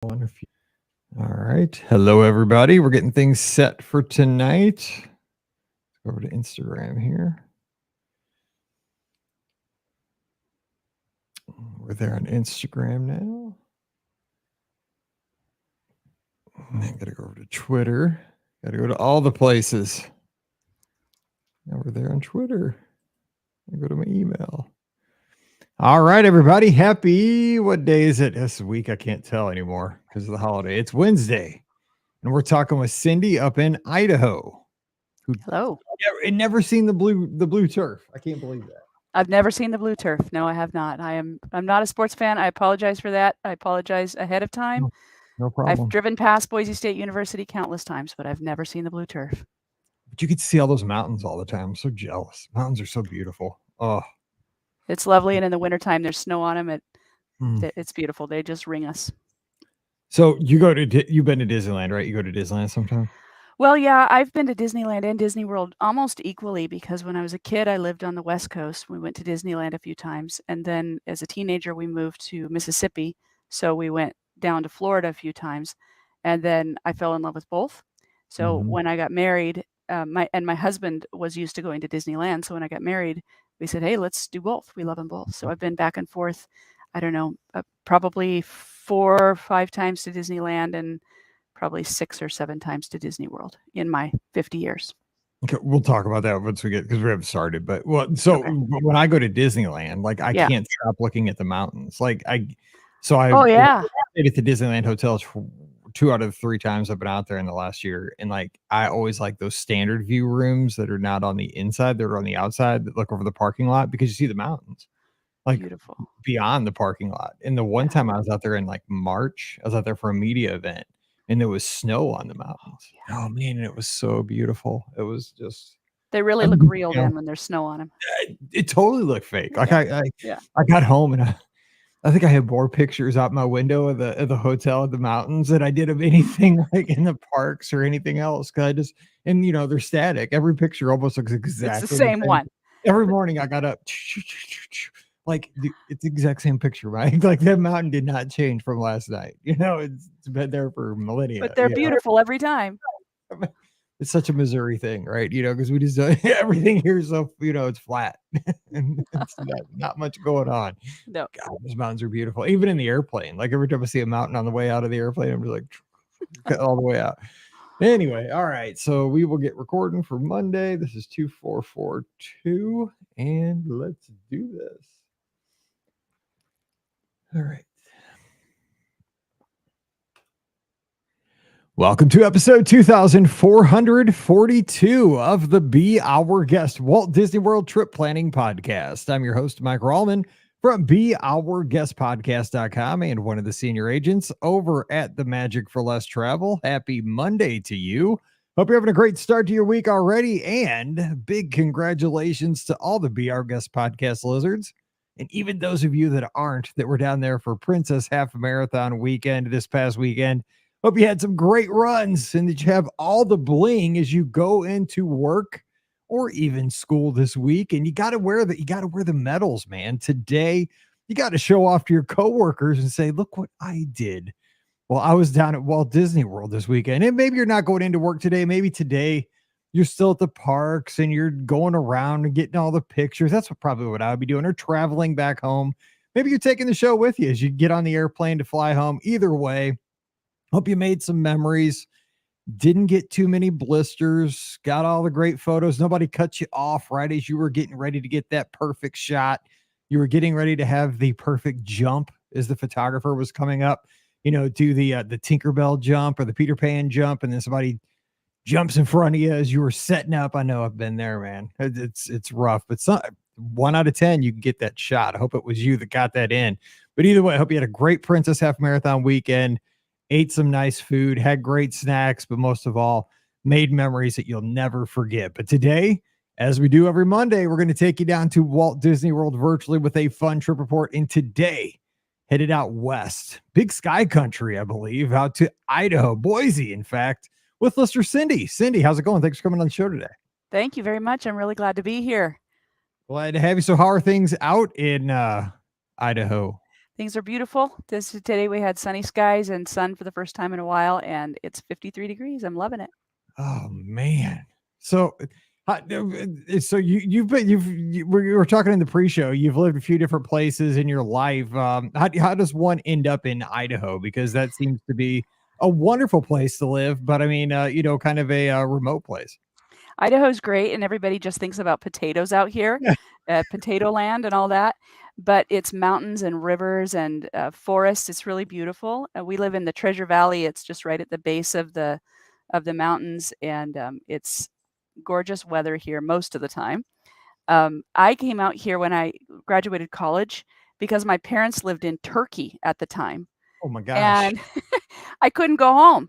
All right. Hello, everybody. We're getting things set for tonight. Let's go over to Instagram here. We're there on Instagram now. I got to go over to Twitter. Got to go to all the places. Now we're there on Twitter. I go to my email. All right, everybody. Happy, what day is it? This week, I can't tell anymore because of the holiday. It's Wednesday. And we're talking with Cindy up in Idaho. Hello. And never seen the blue turf. I can't believe that. I've never seen the blue turf. No, I have not. I'm not a sports fan. I apologize for that. I apologize ahead of time. No problem. I've driven past Boise State University countless times, but I've never seen the blue turf. But you get to see all those mountains all the time. I'm so jealous. Mountains are so beautiful. Oh, It's lovely, and in the wintertime, there's snow on them. It's beautiful. They just ring us. So you've been to Disneyland, right? You go to Disneyland sometime? Well, yeah, I've been to Disneyland and Disney World almost equally because when I was a kid, I lived on the West Coast. We went to Disneyland a few times, and then as a teenager, we moved to Mississippi, so we went down to Florida a few times, and then I fell in love with both. So when I got married, my husband was used to going to Disneyland, so when I got married, we said, "Hey, let's do both. We love them both." So I've been back and forth. I don't know, probably 4 or 5 times to Disneyland and probably 6 or 7 times to Disney World in my 50 years. Okay, we'll talk about that once we get, because we haven't started. But when I go to Disneyland, like I can't stop looking at the mountains. Like I stayed at the Disneyland hotels for 2 out of the 3 times I've been out there in the last year, and like I always like those standard view rooms that are not on the inside, they're on the outside that look over the parking lot because you see the mountains. Like beautiful beyond the parking lot. And the one time I was out there in like March, I was out there for a media event and there was snow on the mountains. Oh man, and it was so beautiful. It was just they really look real then when there's snow on them. It totally looked fake. Like I got home and I think I had more pictures out my window of the hotel at the mountains than I did of anything like in the parks or anything else. Cause I just, and you know, they're static. Every picture almost looks exactly it's the same one. Every morning I got up, like it's the exact same picture, right? Like that mountain did not change from last night. You know, it's been there for millennia. But they're beautiful every time. It's such a Missouri thing, right? You know, because we just everything here is so, you know, it's flat and it's not much going on. No, God, those mountains are beautiful. Even in the airplane, like every time I see a mountain on the way out of the airplane, I'm just like all the way out. Anyway, all right. So we will get recording for Monday. This is 2442, and let's do this. All right. Welcome to episode 2442 of the Be Our Guest Walt Disney World Trip Planning Podcast. I'm your host, Mike Rallman from BeOurGuestPodcast.com and one of the senior agents over at the Magic for Less Travel. Happy Monday to you. Hope you're having a great start to your week already, and big congratulations to all the Be Our Guest Podcast lizards. And even those of you that aren't, that were down there for Princess Half Marathon weekend this past weekend. Hope you had some great runs and that you have all the bling as you go into work or even school this week. And you got to wear the medals, man. Today, you got to show off to your coworkers and say, look what I did. Well, I was down at Walt Disney World this weekend, and maybe you're not going into work today. Maybe today you're still at the parks and you're going around and getting all the pictures. That's probably what I would be doing, or traveling back home. Maybe you're taking the show with you as you get on the airplane to fly home. Either way, hope you made some memories, didn't get too many blisters, got all the great photos. Nobody cut you off right as you were getting ready to get that perfect shot. You were getting ready to have the perfect jump as the photographer was coming up, you know, do the Tinkerbell jump or the Peter Pan jump, and then somebody jumps in front of you as you were setting up. I know I've been there, man. It's rough, but 1 out of 10, you can get that shot. I hope it was you that got that in. But either way, I hope you had a great Princess Half Marathon weekend, ate some nice food, had great snacks, but most of all, made memories that you'll never forget. But today, as we do every Monday, we're going to take you down to Walt Disney World virtually with a fun trip report. And today, headed out west, big sky country, I believe, out to Idaho, Boise, in fact, with listener Cindy. Cindy, how's it going? Thanks for coming on the show today. Thank you very much. I'm really glad to be here. Glad to have you. So how are things out in Idaho? Things are beautiful. Today we had sunny skies and sun for the first time in a while, and it's 53 degrees. I'm loving it. Oh man. So so you've been we were talking in the pre-show. You've lived a few different places in your life. How does one end up in Idaho? Because that seems to be a wonderful place to live, but I mean, kind of a remote place. Idaho's great, and everybody just thinks about potatoes out here, Yeah. potato land and all that. But it's mountains and rivers and forests. It's really beautiful. We live in the Treasure Valley. It's just right at the base of the mountains, and it's gorgeous weather here most of the time. I came out here when I graduated college because my parents lived in Turkey at the time, Oh my gosh. and I couldn't go home.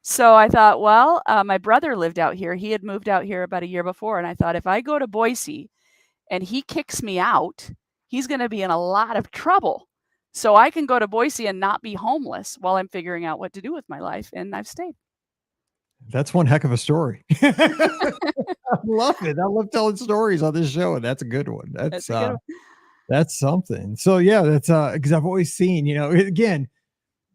So I thought, well, my brother lived out here. He had moved out here about a year before, and I thought if I go to Boise and he kicks me out, he's going to be in a lot of trouble. So I can go to Boise and not be homeless while I'm figuring out what to do with my life, and I've stayed. That's one heck of a story. I love it. I love telling stories on this show, and that's a good one. That's a good one. That's something. So yeah, that's because I've always seen, again,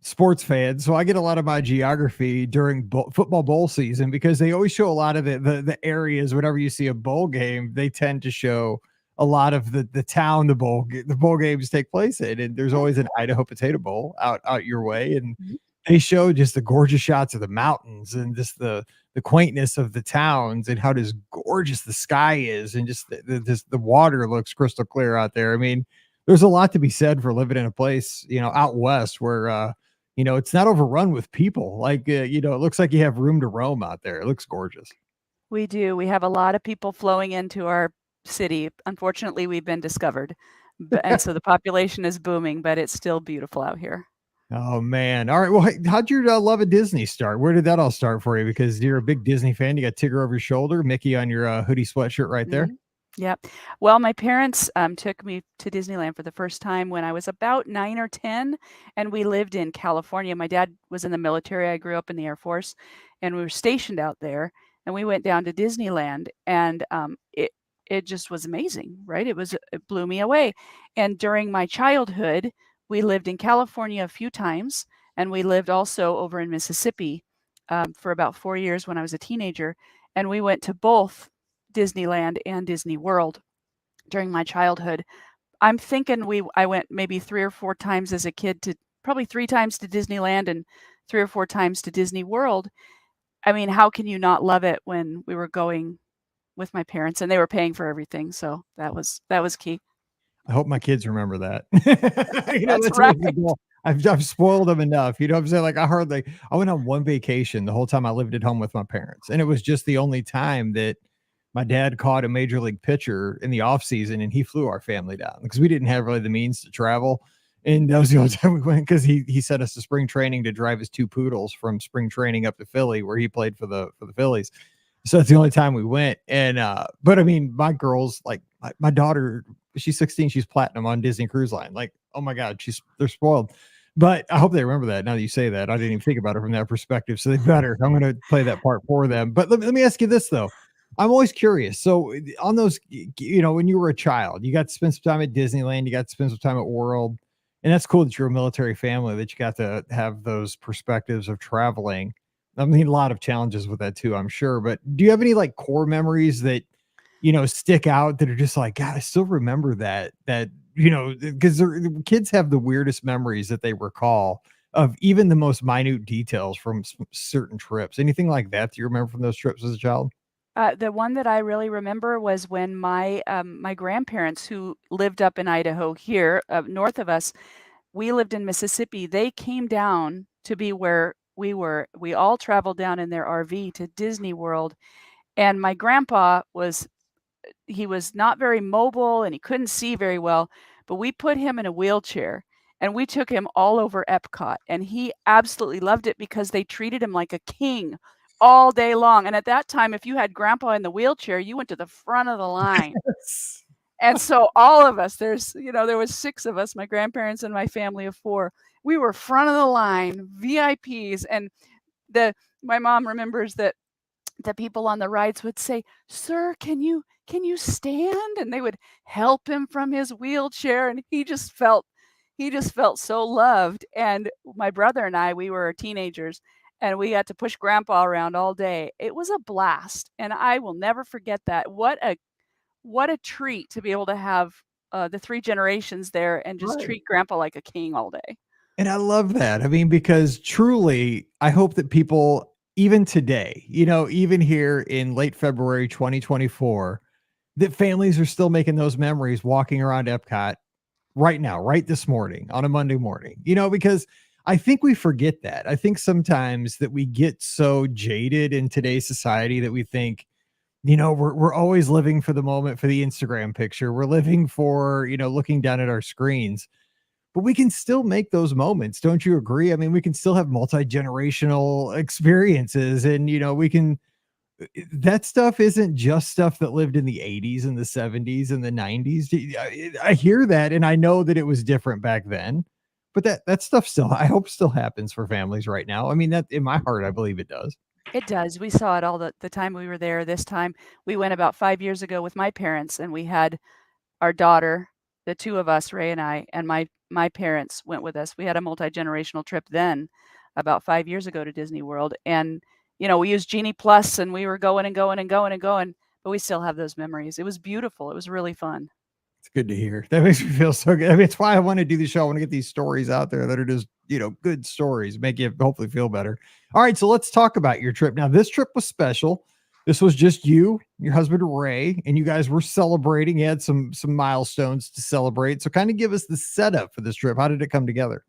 sports fan, so I get a lot of my geography during football bowl season because they always show a lot of the areas. Whenever you see a bowl game, they tend to show a lot of the town the bowl games take place in, and there's always an Idaho Potato Bowl out your way, and Mhm. they show just the gorgeous shots of the mountains and just the quaintness of the towns and how just gorgeous the sky is, and just the water looks crystal clear out there. I mean, there's a lot to be said for living in a place, out west where it's not overrun with people. Like, it looks like you have room to roam out there. It looks gorgeous. We do. We have a lot of people flowing into our city. Unfortunately, we've been discovered, and so the population is booming, but it's still beautiful out here. Oh man. All right. Well, hey, how'd your love of Disney start? Where did that all start for you? Because you're a big Disney fan. You got Tigger over your shoulder, Mickey on your hoodie sweatshirt right there. Mhm. Yep. Well, my parents took me to Disneyland for the first time when I was about 9 or 10, and we lived in California. My dad was in the military. I grew up in the Air Force, and we were stationed out there. And we went down to Disneyland, and it just was amazing, right? It blew me away. And during my childhood, we lived in California a few times, and we lived also over in Mississippi for about 4 years when I was a teenager. And we went to both Disneyland and Disney World during my childhood. I'm thinking I went maybe 3 or 4 times as a kid to probably 3 times to Disneyland and 3 or 4 times to Disney World. I mean, how can you not love it when we were going with my parents and they were paying for everything? So that was key. I hope my kids remember that. That's That's right. always the goal. I've spoiled them enough. You know what I'm saying? Like I went on one vacation the whole time I lived at home with my parents. And it was just the only time that my dad caught a major league pitcher in the off season, and he flew our family down because we didn't have really the means to travel. And that was the only time we went because he sent us to spring training to drive his 2 poodles from spring training up to Philly, where he played for the Phillies. So that's the only time we went. And but I mean, my girls, like my daughter, she's 16, she's platinum on Disney Cruise Line. Like, oh my God, they're spoiled. But I hope they remember that now that you say that. I didn't even think about it from that perspective. So they better. I'm going to play that part for them. But let me ask you this though. I'm always curious. So on those, when you were a child, you got to spend some time at Disneyland, you got to spend some time at World. And that's cool that you're a military family, that you got to have those perspectives of traveling. I mean, a lot of challenges with that too, I'm sure. But do you have any like core memories that, stick out that are just like, God, I still remember that, because kids have the weirdest memories that they recall of even the most minute details from certain trips. Anything like that you remember from those trips as a child? The one that I really remember was when my grandparents, who lived up in Idaho here, north of us, we lived in Mississippi. They came down to be where we were. We all traveled down in their RV to Disney World, and my grandpa he was not very mobile and he couldn't see very well, but we put him in a wheelchair and we took him all over Epcot, and he absolutely loved it because they treated him like a king all day long. And at that time, if you had grandpa in the wheelchair, you went to the front of the line. And so all of us, there was 6 of us, my grandparents and my family of 4. We were front of the line, VIPs, and the my mom remembers that the people on the rides would say, "Sir, can you stand?" And they would help him from his wheelchair, and he he just felt so loved. And my brother and I, we were teenagers, and we got to push grandpa around all day. It was a blast, and I will never forget that. What a treat to be able to have the 3 generations there and just Right. treat grandpa like a king all day. And I love that. I mean, because truly, I hope that people, even today, even here in late February 2024, that families are still making those memories walking around Epcot right now, right this morning on a Monday morning, because I think we forget that. I think sometimes that we get so jaded in today's society that we think, we're always living for the moment, for the Instagram picture. We're living for, looking down at our screens, but we can still make those moments. Don't you agree? I mean, we can still have multi-generational experiences, and, we can, that stuff isn't just stuff that lived in the 80s and the 70s and the 90s. I hear that, and I know that it was different back then, but that stuff still, I hope, still happens for families right now. I mean, that in my heart, I believe it does. It does. We saw it all the time we were there. This time we went about 5 years ago with my parents, and we had our daughter, the 2 of us, Ray and I, and my parents went with us. We had a multi-generational trip then about 5 years ago to Disney World, and, we used Genie Plus, and we were going and going and going and going, but we still have those memories. It was beautiful. It was really fun. It's good to hear. That makes me feel so good. I mean, it's why I want to do the show. I want to get these stories out there that are just, good stories, make you hopefully feel better. All right. So let's talk about your trip. Now, this trip was special. This was just you, your husband, Ray, and you guys were celebrating. You had some milestones to celebrate. So kind of give us the setup for this trip. How did it come together?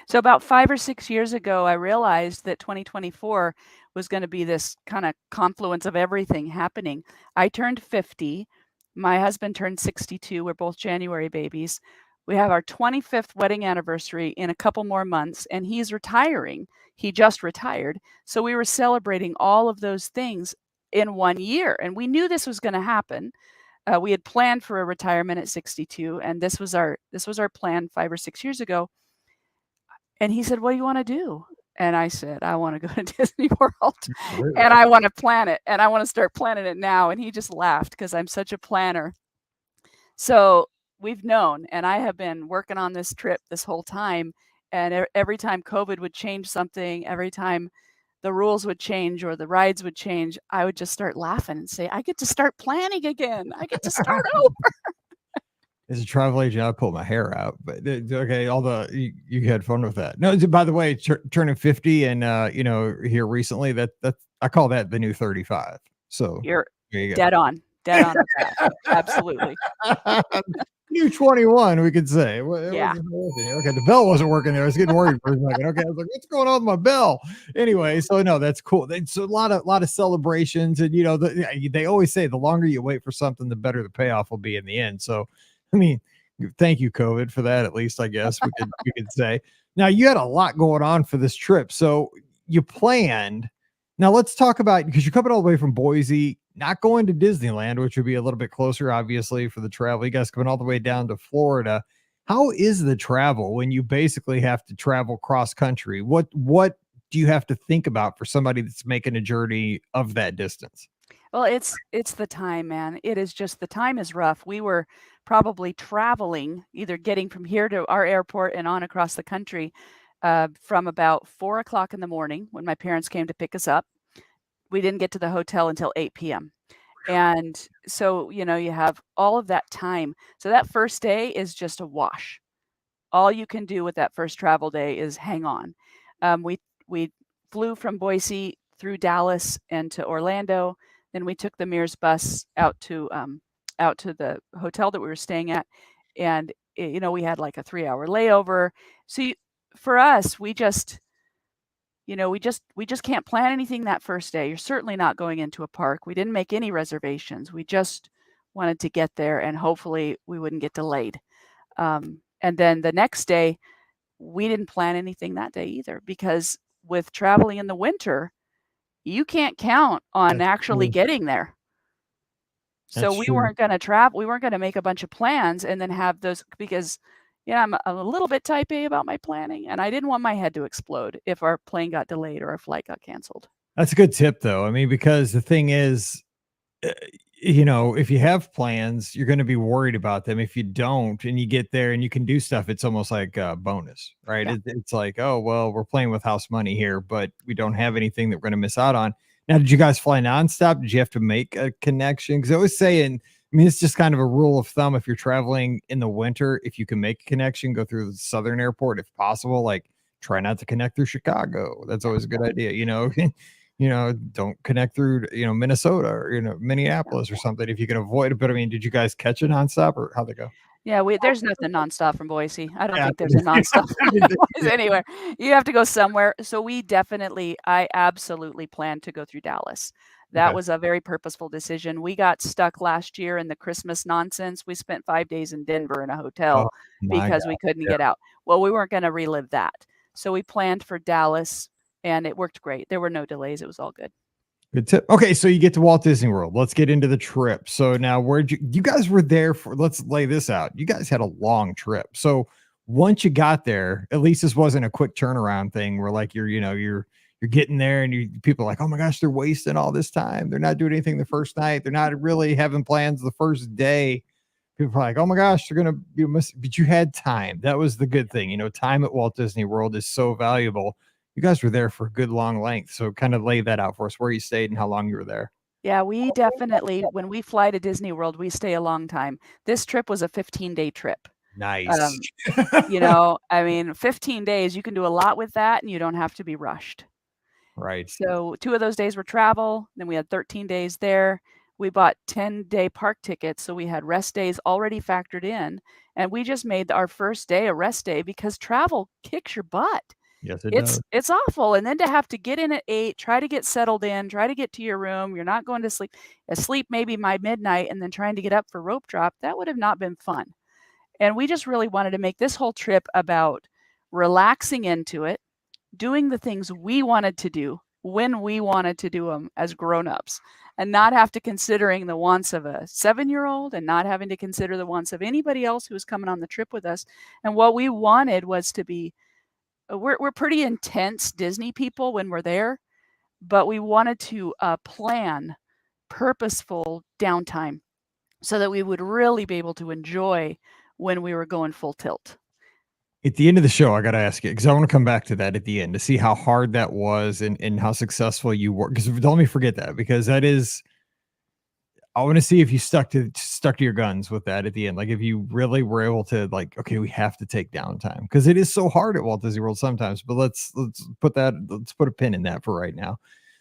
So about 5 or 6 years ago, I realized that 2024 was gonna be this kinda confluence of everything happening. I turned 50, my husband turned 62, we're both January babies. We have our 25th wedding anniversary in a couple more months, and he's retiring. He just retired. So we were celebrating all of those things in 1 year, and we knew this was gonna happen. We had planned for a retirement at 62, and this was our plan 5 or 6 years ago. And he said, "What do you wanna do?" And I said, "I wanna go to Disney World, and I wanna plan it, and I wanna start planning it now." And he just laughed because 'cause I'm such a planner. So, we've known, and I have been working on this trip this whole time, and every time COVID would change something, every time the rules would change or the rides would change, I would just start laughing and say, "I get to start planning again. I get to start over." As a travel agent, I pull my hair out, but okay. You had fun with that. No, by the way, turning 50 and here recently, that I call that the new 35. So You're there you go. dead on with that. Absolutely. New 21, we could say. Yeah. Okay, the bell wasn't working there. I was getting worried for a second. Okay, I was like, what's going on with my bell? Anyway, so no, that's cool. It's a lot of celebrations, and they always say the longer you wait for something, the better the payoff will be in the end. So, I mean, thank you, COVID, for that. At least I guess we could say. Now you had a lot going on for this trip, so you planned. Now let's talk about, because you're coming all the way from Boise, not going to Disneyland, which would be a little bit closer, obviously, for the travel. You guys coming all the way down to Florida. How is the travel when you basically have to travel cross country? What do you have to think about for somebody that's making a journey of that distance? Well, it's the time, man. It is just the time is rough. We were probably traveling, either getting from here to our airport and on across the country, from about 4 o'clock in the morning when my parents came to pick us up. We didn't get to the hotel until 8 p.m. And so, you have all of that time. So that first day is just a wash. All you can do with that first travel day is hang on. We flew from Boise through Dallas and to Orlando. Then we took the Mears bus out to the hotel that we were staying at, and we had like a 3-hour layover. So for us, we just can't plan anything that first day. You're certainly not going into a park. We didn't make any reservations. We just wanted to get there, and hopefully we wouldn't get delayed. And then the next day, we didn't plan anything that day either, because with traveling in the winter, you can't count on That's actually true. getting there. So That's we true. weren't gonna travel. We weren't gonna make a bunch of plans and then have those, because, I'm a little bit type A about my planning, and I didn't want my head to explode if our plane got delayed or our flight got canceled. That's a good tip, though. I mean, because the thing is, uh, if you have plans, you're going to be worried about them. If you don't, and you get there and you can do stuff, it's almost like a bonus, right? Yeah. It's like, oh, well, we're playing with house money here, but we don't have anything that we're going to miss out on. Now, did you guys fly nonstop? Did you have to make a connection? Because I was saying, I mean, it's just kind of a rule of thumb. If you're traveling in the winter, if you can make a connection, go through the southern airport if possible. Like, try not to connect through Chicago. That's always a good idea. Don't connect through, Minnesota or, Minneapolis or something if you can avoid it. But I mean, did you guys catch it nonstop or how'd they go? Yeah, there's nothing nonstop from Boise. I don't Yeah. think there's a nonstop I didn't think- Boise anywhere. You have to go somewhere. So I absolutely planned to go through Dallas. That Okay. was a very purposeful decision. We got stuck last year in the Christmas nonsense. We spent 5 days in Denver in a Oh hotel my because God. we couldn't Yeah. get out. Well, we weren't gonna relive that. So we planned for Dallas, and it worked great. There were no delays. It was all good. Good tip. Okay, so you get to Walt Disney World. Let's get into the trip. So now where'd you guys were there for, let's lay this out. You guys had a long trip. So once you got there, at least this wasn't a quick turnaround thing where like you're getting there and people are like, oh my gosh, they're wasting all this time. They're not doing anything the first night. They're not really having plans the first day. People are like, oh my gosh, they're gonna be but you had time. That was the good thing. Time at Walt Disney World is so valuable. You guys were there for a good long length. So kind of lay that out for us, where you stayed and how long you were there. Yeah, we definitely when we fly to Disney World, we stay a long time. This trip was a 15-day trip. Nice. I mean, 15 days, you can do a lot with that and you don't have to be rushed. Right. So 2 of those days were travel, then we had 13 days there. We bought 10-day park tickets, so we had rest days already factored in, and we just made our first day a rest day because travel kicks your butt. Yes, it It's does. it's awful, and then to have to get in at 8, try to get settled in, try to get to your room, you're not going to sleep maybe by midnight, and then trying to get up for rope drop, that would have not been fun. And we just really wanted to make this whole trip about relaxing into it, doing the things we wanted to do when we wanted to do them as grown-ups, and not have to considering the wants of a 7-year-old and not having to consider the wants of anybody else who was coming on the trip with us. And what we wanted was to be we're pretty intense Disney people when we're there, but we wanted to, plan purposeful downtime so that we would really be able to enjoy when we were going full tilt. At the end of the show, I got to ask you because I want to come back to that at the end to see how hard that was and how successful you were. Because don't let me forget that, because that is, I want to see if you stuck to your guns with that at the end. Like if you really were able to like, okay, we have to take downtime because it is so hard at Walt Disney World sometimes. But let's put a pin in that for right now.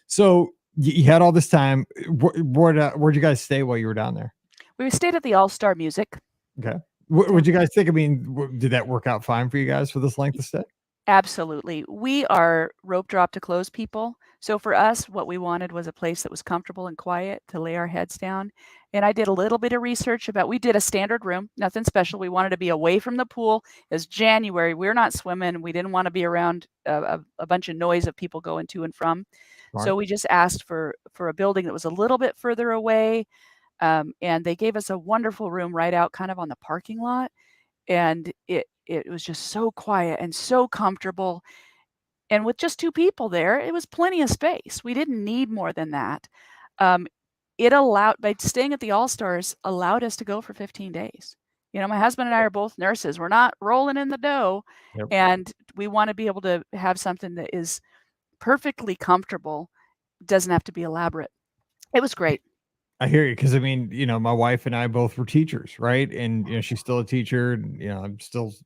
So you had all this time. Where'd you guys stay while you were down there? We stayed at the All-Star Music. Okay. What'd you guys think? I mean, did that work out fine for you guys for this length of stay? Absolutely. We are rope drop to close people. So for us, what we wanted was a place that was comfortable and quiet to lay our heads down. And I did a little bit of research we did a standard room, nothing special. We wanted to be away from the pool. It's January. We're not swimming. We didn't want to be around a bunch of noise of people going to and from. Smart. So we just asked for a building that was a little bit further away. And they gave us a wonderful room right out kind of on the parking lot. And it was just so quiet and so comfortable, and with just 2 people there, it was plenty of space. We didn't need more than that. It allowed by staying at the All-Stars, allowed us to go for 15 days. My husband and I are both nurses. We're not rolling in the dough, Yep. and we wanna be able to have something that is perfectly comfortable, doesn't have to be elaborate. It was great. I hear you because I mean, my wife and I both were teachers, right? And she's still a teacher. And,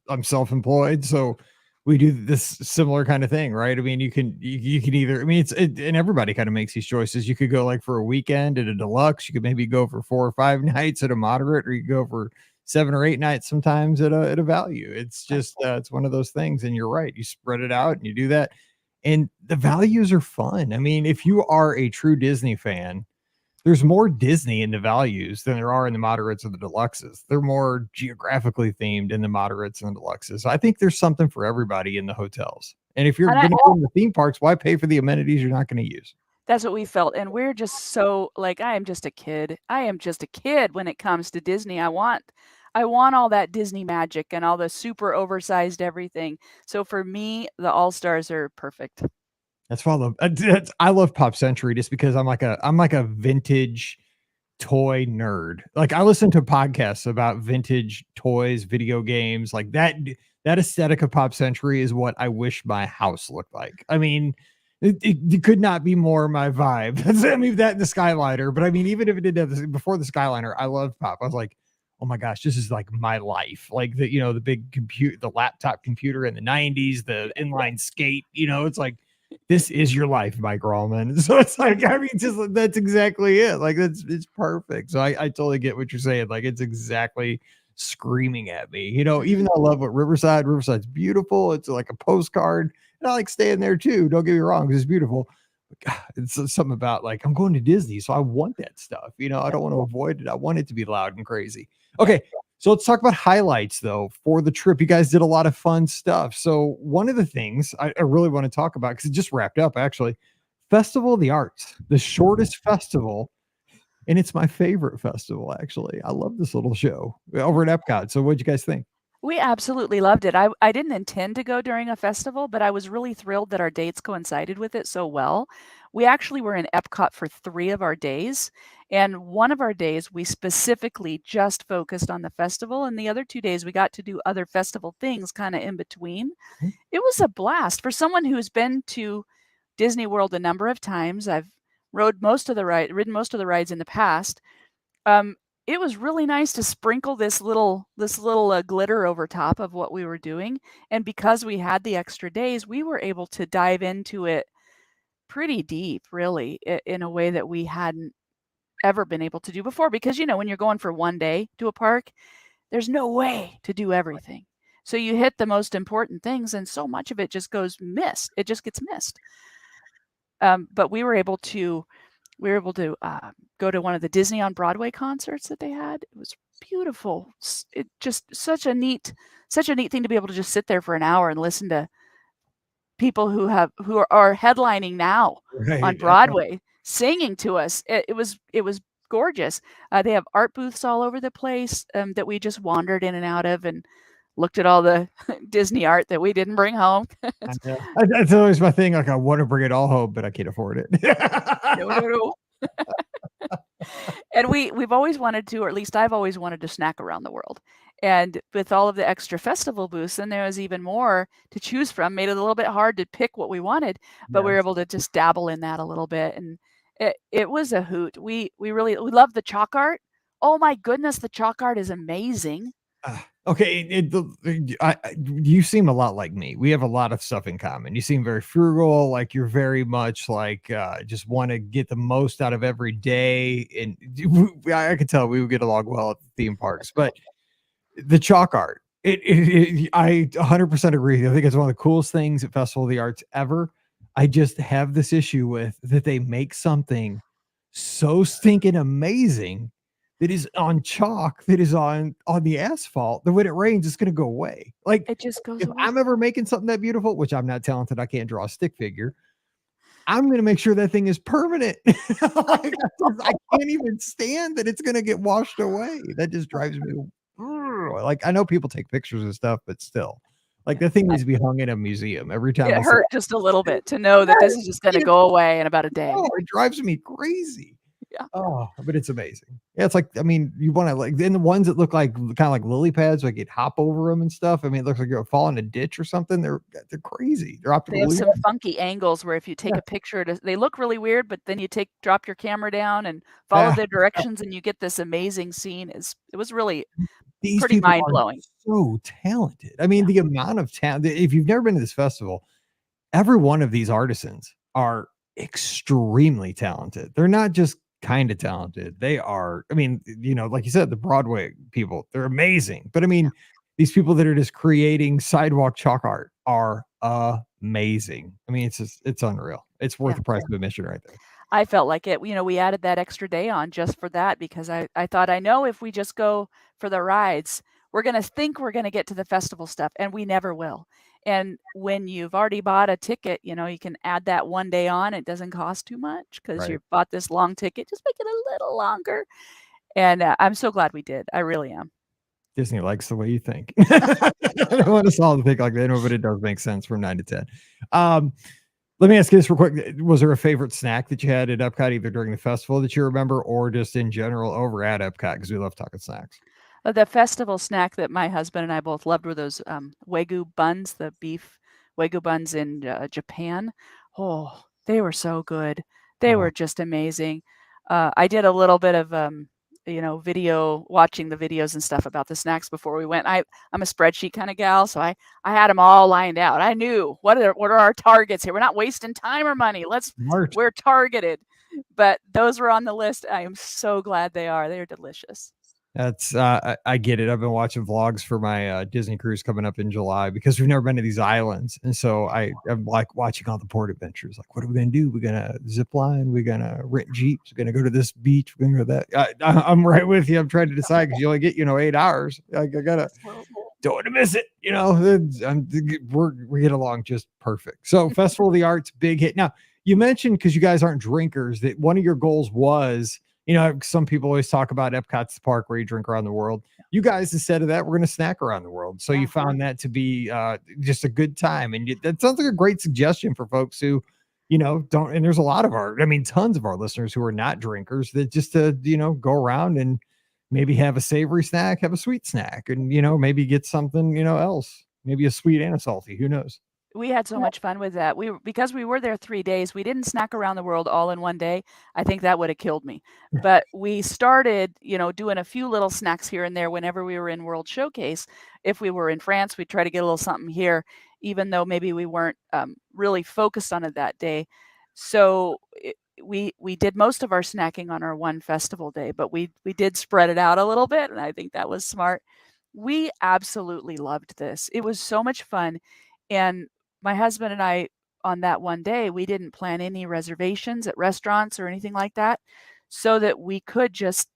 I'm self-employed, so we do this similar kind of thing, right? I mean, you can either, I mean, and everybody kind of makes these choices. You could go like for a weekend at a deluxe. You could maybe go for 4 or 5 nights at a moderate, or you could go for 7 or 8 nights sometimes at a value. It's just it's one of those things. And you're right, you spread it out and you do that, and the values are fun. I mean, if you are a true Disney fan, there's more Disney in the values than there are in the moderates or the deluxes. They're more geographically themed in the moderates and the deluxes. So I think there's something for everybody in the hotels. And if you're And going to go to the theme parks, why pay for the amenities you're not going to use? that's what we felt, and we're just so I am just a kid. I am just a kid when it comes to Disney. I want all that Disney magic and all the super oversized everything. So for me, the All-Stars are perfect. That's why I love Pop Century, just because I'm like a vintage toy nerd. Like I listen to podcasts about vintage toys, video games, like that aesthetic of Pop Century is what I wish my house looked like. I mean, it could not be more my vibe. I mean, that and the Skyliner, but I mean, even if it did have this, before the Skyliner, I loved Pop. I was like, oh my gosh, this is like my life. Like the, the big the laptop computer in the 90s, the inline skate, it's like, this is your life, Mike Rallman. So it's like, I mean, just that's exactly it. Like it's perfect. So I totally get what you're saying. Like it's exactly screaming at me. Even though I love what Riverside's beautiful. It's like a postcard. And I like staying there too. Don't get me wrong, because it's beautiful. But God, it's something about like I'm going to Disney, so I want that stuff. I don't want to avoid it. I want it to be loud and crazy. Okay. So let's talk about highlights though for the trip. You guys did a lot of fun stuff. So one of the things I really want to talk about, because it just wrapped up actually, Festival of the Arts, the shortest festival, and it's my favorite festival actually. I love this little show over at Epcot. So what'd you guys think? We absolutely loved it. I didn't intend to go during a festival, but I was really thrilled that our dates coincided with it so well. We actually were in Epcot for 3 of our days, and one of our days we specifically just focused on the festival, and the other 2 days we got to do other festival things kinda in between. It was a blast. For someone who's been to Disney World a number of times, I've ridden most of the rides in the past. Um, it was really nice to sprinkle this little glitter over top of what we were doing, and because we had the extra days, we were able to dive into it pretty deep, really, in a way that we hadn't ever been able to do before, because, when you're going for 1 day to a park, there's no way to do everything. So you hit the most important things, and so much of it just gets missed. But we were able to go to one of the Disney on Broadway concerts that they had. It was beautiful. It just such a neat thing to be able to just sit there for an hour and listen to people who are headlining now on Broadway singing to us. It was gorgeous. They have art booths all over the place that we just wandered in and out of and looked at all the Disney art that we didn't bring home. I know. That's always my thing. Like I want to bring it all home, but I can't afford it. No. And we've always wanted to, or at least I've always wanted to snack around the world. And with all of the extra festival booths, and there was even more to choose from, made it a little bit hard to pick what we wanted, but we were able to just dabble in that a little bit, and it was a hoot. We love the chalk art. Oh my goodness, the chalk art is amazing. Okay, you seem a lot like me. We have a lot of stuff in common. You seem very frugal, like you're very much like just want to get the most out of every day. And I could tell we would get along well at the theme parks. But the chalk art, I 100% agree. I think it's one of the coolest things at Festival of the Arts ever. I just have this issue with that they make something so stinking amazing that is on chalk, that is on the asphalt, that when it rains, it's going to go away. Like It just goes if away. I'm ever making something that beautiful, which I'm not talented, I can't draw a stick figure, I'm going to make sure that thing is permanent. Like, I can't even stand that it's going to get washed away. That just drives me. Like I know people take pictures and stuff, but still, like the thing needs to be hung in a museum every time. It hurt just a little bit to know that this is just going to go away in about a day. Oh, it drives me crazy. Yeah. Oh, but it's amazing. Yeah, it's like, I mean, you want to like, then the ones that look like kind of like lily pads, like you'd hop over them and stuff. I mean, it looks like you're falling in a ditch or something. They're crazy. They're They have optical. some funky angles where if you take a picture, they look really weird, but then you drop your camera down and follow their directions, and you get this amazing scene. It was really These pretty people mind are blowing. so talented. I mean, the amount of talent. If you've never been to this festival, every one of these artisans are extremely talented. They're not just kind of talented. They are, I mean, like you said, the Broadway people, they're amazing. But I mean, these people that are just creating sidewalk chalk art are amazing. I mean, it's unreal. It's worth the price of admission right there. I felt like it. We added that extra day on just for that, because I thought, I know if we just go for the rides, we're going to think we're going to get to the festival stuff, and we never will. And when you've already bought a ticket, you can add that 1 day on. It doesn't cost too much because you bought this long ticket. Just make it a little longer. And I'm so glad we did. I really am. Disney likes the way you think. I don't want us all to think like that, but it does make sense from 9 to 10. Let me ask you this real quick. Was there a favorite snack that you had at Epcot, either during the festival that you remember, or just in general over at Epcot? Because we love talking snacks. The festival snack that my husband and I both loved were those Wagyu buns, the beef Wagyu buns in Japan. Oh, they were so good. They Oh, were just amazing. I did a little bit of video, watching the videos and stuff about the snacks before we went. I'm a spreadsheet kind of gal, so I had them all lined out. I knew what are our targets here. We're not wasting time or money. smart. We're targeted. But those were on the list. I am so glad they are. They're delicious. That's I get it. I've been watching vlogs for my Disney cruise coming up in July because we've never been to these islands, and so I'm like watching all the port adventures. Like, what are we gonna do? We're gonna zip line. We're gonna rent jeeps. We're gonna go to this beach. We're gonna go to that. I'm right with you. I'm trying to decide because you only get 8 hours. I gotta don't want to miss it. We get along just perfect. So Festival of the Arts, big hit. Now you mentioned, because you guys aren't drinkers, that one of your goals was, some people always talk about Epcot's the park where you drink around the world. You guys, instead of that, we're going to snack around the world. So you found that to be just a good time. And that sounds like a great suggestion for folks who, don't. And there's a lot of tons of our listeners who are not drinkers, that just to, go around and maybe have a savory snack, have a sweet snack, and, maybe get something, else, maybe a sweet and a salty. Who knows? We had so much fun with that. Because we were there 3 days, we didn't snack around the world all in one day. I think that would have killed me. But we started, doing a few little snacks here and there whenever we were in World Showcase. If we were in France, we'd try to get a little something here, even though maybe we weren't really focused on it that day. So we did most of our snacking on our one festival day, but we did spread it out a little bit, and I think that was smart. We absolutely loved this. It was so much fun. And my husband and I, on that one day, we didn't plan any reservations at restaurants or anything like that, so that we could just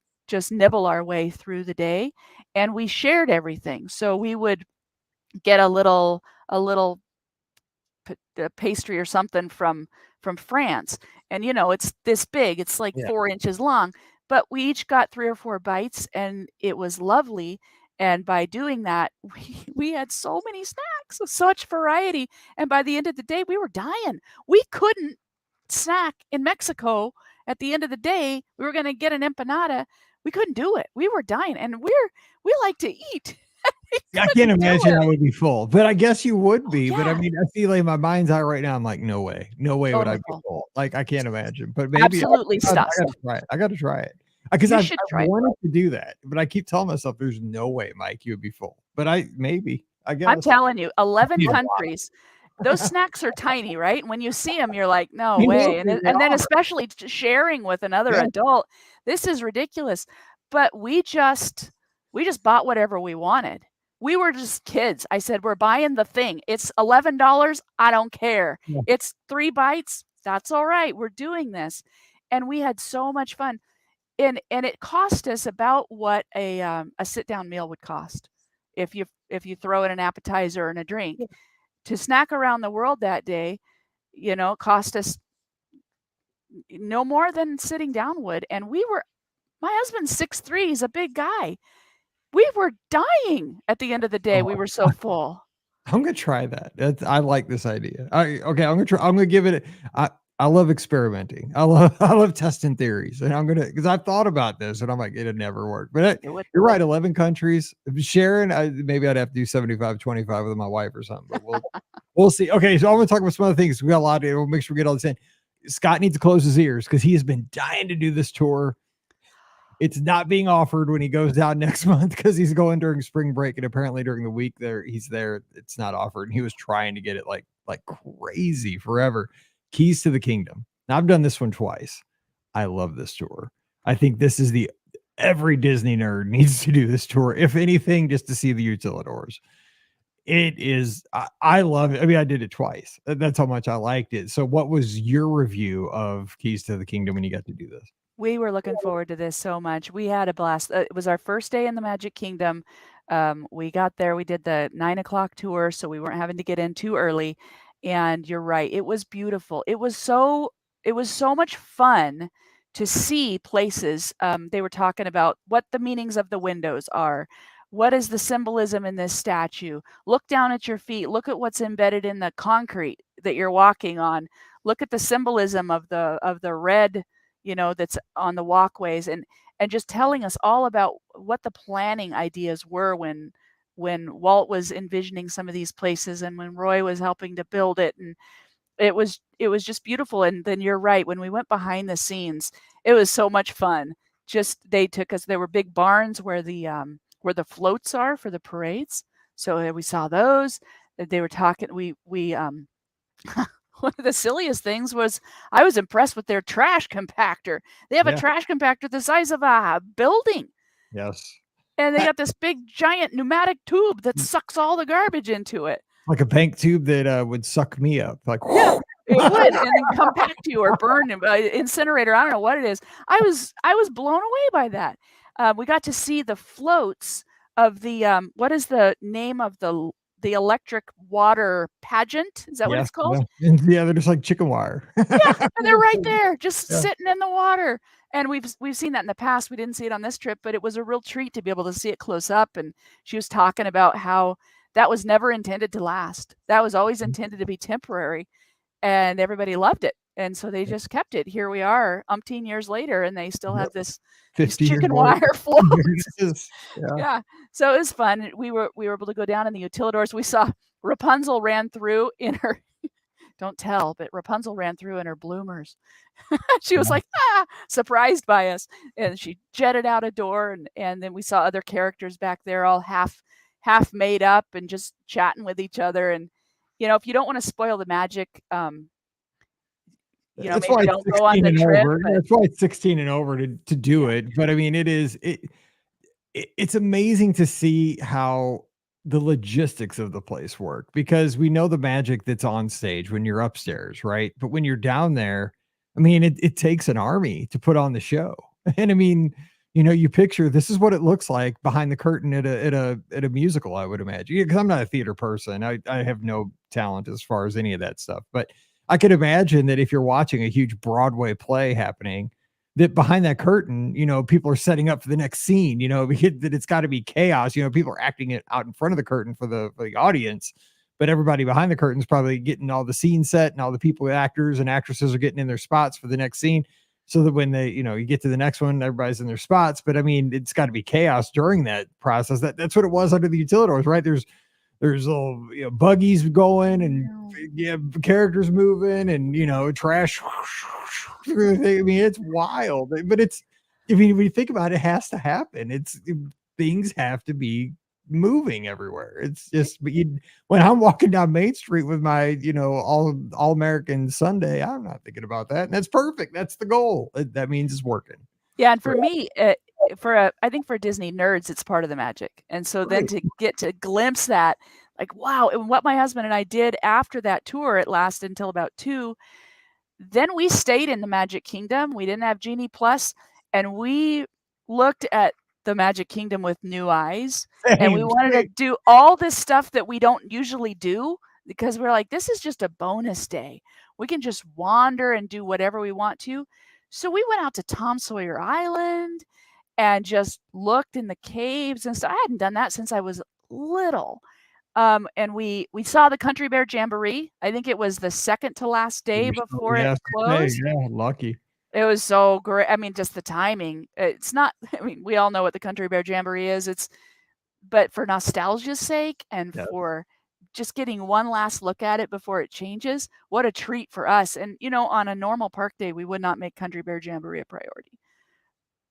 nibble our way through the day, and we shared everything. So we would get a little pastry or something from France, and it's this big. It's like 4 inches long, but we each got 3 or 4 bites, and it was lovely. And by doing that, we had so many snacks, so much variety, and by the end of the day, we were dying. We couldn't snack in Mexico. At the end of the day, we were gonna get an empanada. We couldn't do it. We were dying, and we like to eat. I can't imagine I would be full, but I guess you would be. But I Yeah. mean, I feel like my mind's out right now. I'm like, no way would I Totally be full. full. Like, I can't imagine. But maybe Absolutely I stuffed. gotta try it. I gotta try it because You I've should I've try it. wanted to do that, but I keep telling myself there's no way, Mike, you would be full. But I I'm guess. telling you, 11 Yeah. countries. Those snacks are tiny, right? When you see them, you're like, "No I know way." And they then are. especially sharing with another Yeah. adult, this is ridiculous. But we just bought whatever we wanted. We were just kids. I said, "We're buying the thing. It's $11. I don't care. Yeah. It's 3 bites. That's all right. We're doing this." And we had so much fun. And it cost us about what a sit-down meal would cost if you throw in an appetizer and a drink. To snack around the world that day, cost us no more than sitting down would, and my husband's 6'3", he's a big guy. We were dying at the end of the day, we were so full. I'm gonna try that. I like this idea. Okay, I'm gonna try. I'm gonna give it. I love experimenting. I love testing theories, and I'm gonna, because I've thought about this, and I'm like, it'd never work. But It would you're right. 11 countries. Sharon, maybe I'd have to do 75-25 with my wife or something. But we'll see. Okay, so I'm gonna talk about some other things. We got a lot. We'll make sure we get all this in. Scott needs to close his ears because he has been dying to do this tour. It's not being offered when he goes down next month because he's going during spring break, and apparently during the week he's there, it's not offered. And he was trying to get it like crazy forever. Keys to the Kingdom. Now, I've done this one twice. I love this tour. I think this is every Disney nerd needs to do this tour, if anything, just to see the utilidors. It is, I love it. I mean, I did it twice. That's how much I liked it. So what was your review of Keys to the Kingdom when you got to do this? We were looking forward to this so much. We had a blast. It was our first day in the Magic Kingdom. We got there, we did the 9 o'clock tour, so we weren't having to get in too early. And you're right, it was beautiful. It was so much fun to see places. They were talking about what the meanings of the windows are. What is the symbolism in this statue? Look down at your feet. Look at what's embedded in the concrete. that you're walking on. Look at the symbolism of the red, that's on the walkways, and just telling us all about what the planning ideas were when Walt was envisioning some of these places and when Roy was helping to build it. And it was just beautiful. And then you're right, when we went behind the scenes, it was so much fun. Just they took us, there were big barns where the floats are for the parades. So we saw those. They were talking, we one of the silliest things was I was impressed with their trash compactor. They have a trash compactor the size of a building. Yes. And they got this big giant pneumatic tube that sucks all the garbage into it. Like a bank tube that would suck me up. Like, yeah, it would, and then compact you or burn incinerator. I don't know what it is. I was blown away by that. We got to see the floats of the what is the name of the electric water pageant? Is that what it's called? Yeah, they're just like chicken wire. Yeah, and they're right there, just sitting in the water. And we've seen that in the past. We didn't see it on this trip, but it was a real treat to be able to see it close up. And she was talking about how that was never intended to last. That was always intended to be temporary, and everybody loved it. And so they just kept it. Here we are, umpteen years later, and they still have these chicken wire floats. Yeah. So it was fun. We were able to go down in the utilidors. We saw Rapunzel ran through in her don't tell, but Rapunzel ran through in her bloomers. She was like, surprised by us. And she jetted out a door, and then we saw other characters back there all half made up and just chatting with each other. And, if you don't want to spoil the magic, that's maybe don't go on the trip. That's why it's 16 and over to do it. But I mean, it's amazing to see how the logistics of the place work, because we know the magic that's on stage when you're upstairs, right? But when you're down there, I mean, it takes an army to put on the show. And I mean, you picture this is what it looks like behind the curtain at a musical, I would imagine. Because I'm not a theater person. I have no talent as far as any of that stuff. But I could imagine that if you're watching a huge Broadway play happening, that behind that curtain, people are setting up for the next scene, that it's got to be chaos. People are acting it out in front of the curtain for the audience, but everybody behind the curtain is probably getting all the scene set, and all the people, actors and actresses, are getting in their spots for the next scene. So that when they, you get to the next one, everybody's in their spots. But I mean, it's got to be chaos during that process. That's what it was under the utilidors, right? There's little buggies going, and characters moving, and trash. I mean, it's wild, but when you think about it, it has to happen. Things have to be moving everywhere. It's just, but when I'm walking down Main Street with my, all American Sunday, I'm not thinking about that. And that's perfect. That's the goal. That means it's working. Yeah. And for me, I think for Disney nerds, it's part of the magic. And so then to get to glimpse that, like, wow. And what my husband and I did after that tour, it lasted until about 2. Then we stayed in the Magic Kingdom. We didn't have Genie Plus, and we looked at the Magic Kingdom with new eyes. And we wanted to do all this stuff that we don't usually do, because we're like, this is just a bonus day. We can just wander and do whatever we want to. So we went out to Tom Sawyer Island and just looked in the caves and stuff. I hadn't done that since I was little. And we saw the Country Bear Jamboree. I think it was the second to last day before it closed. Yeah, lucky. It was so great. I mean, just the timing. It's not, I mean, we all know what the Country Bear Jamboree is. But for nostalgia's sake and for just getting one last look at it before it changes, what a treat for us. And, on a normal park day, we would not make Country Bear Jamboree a priority.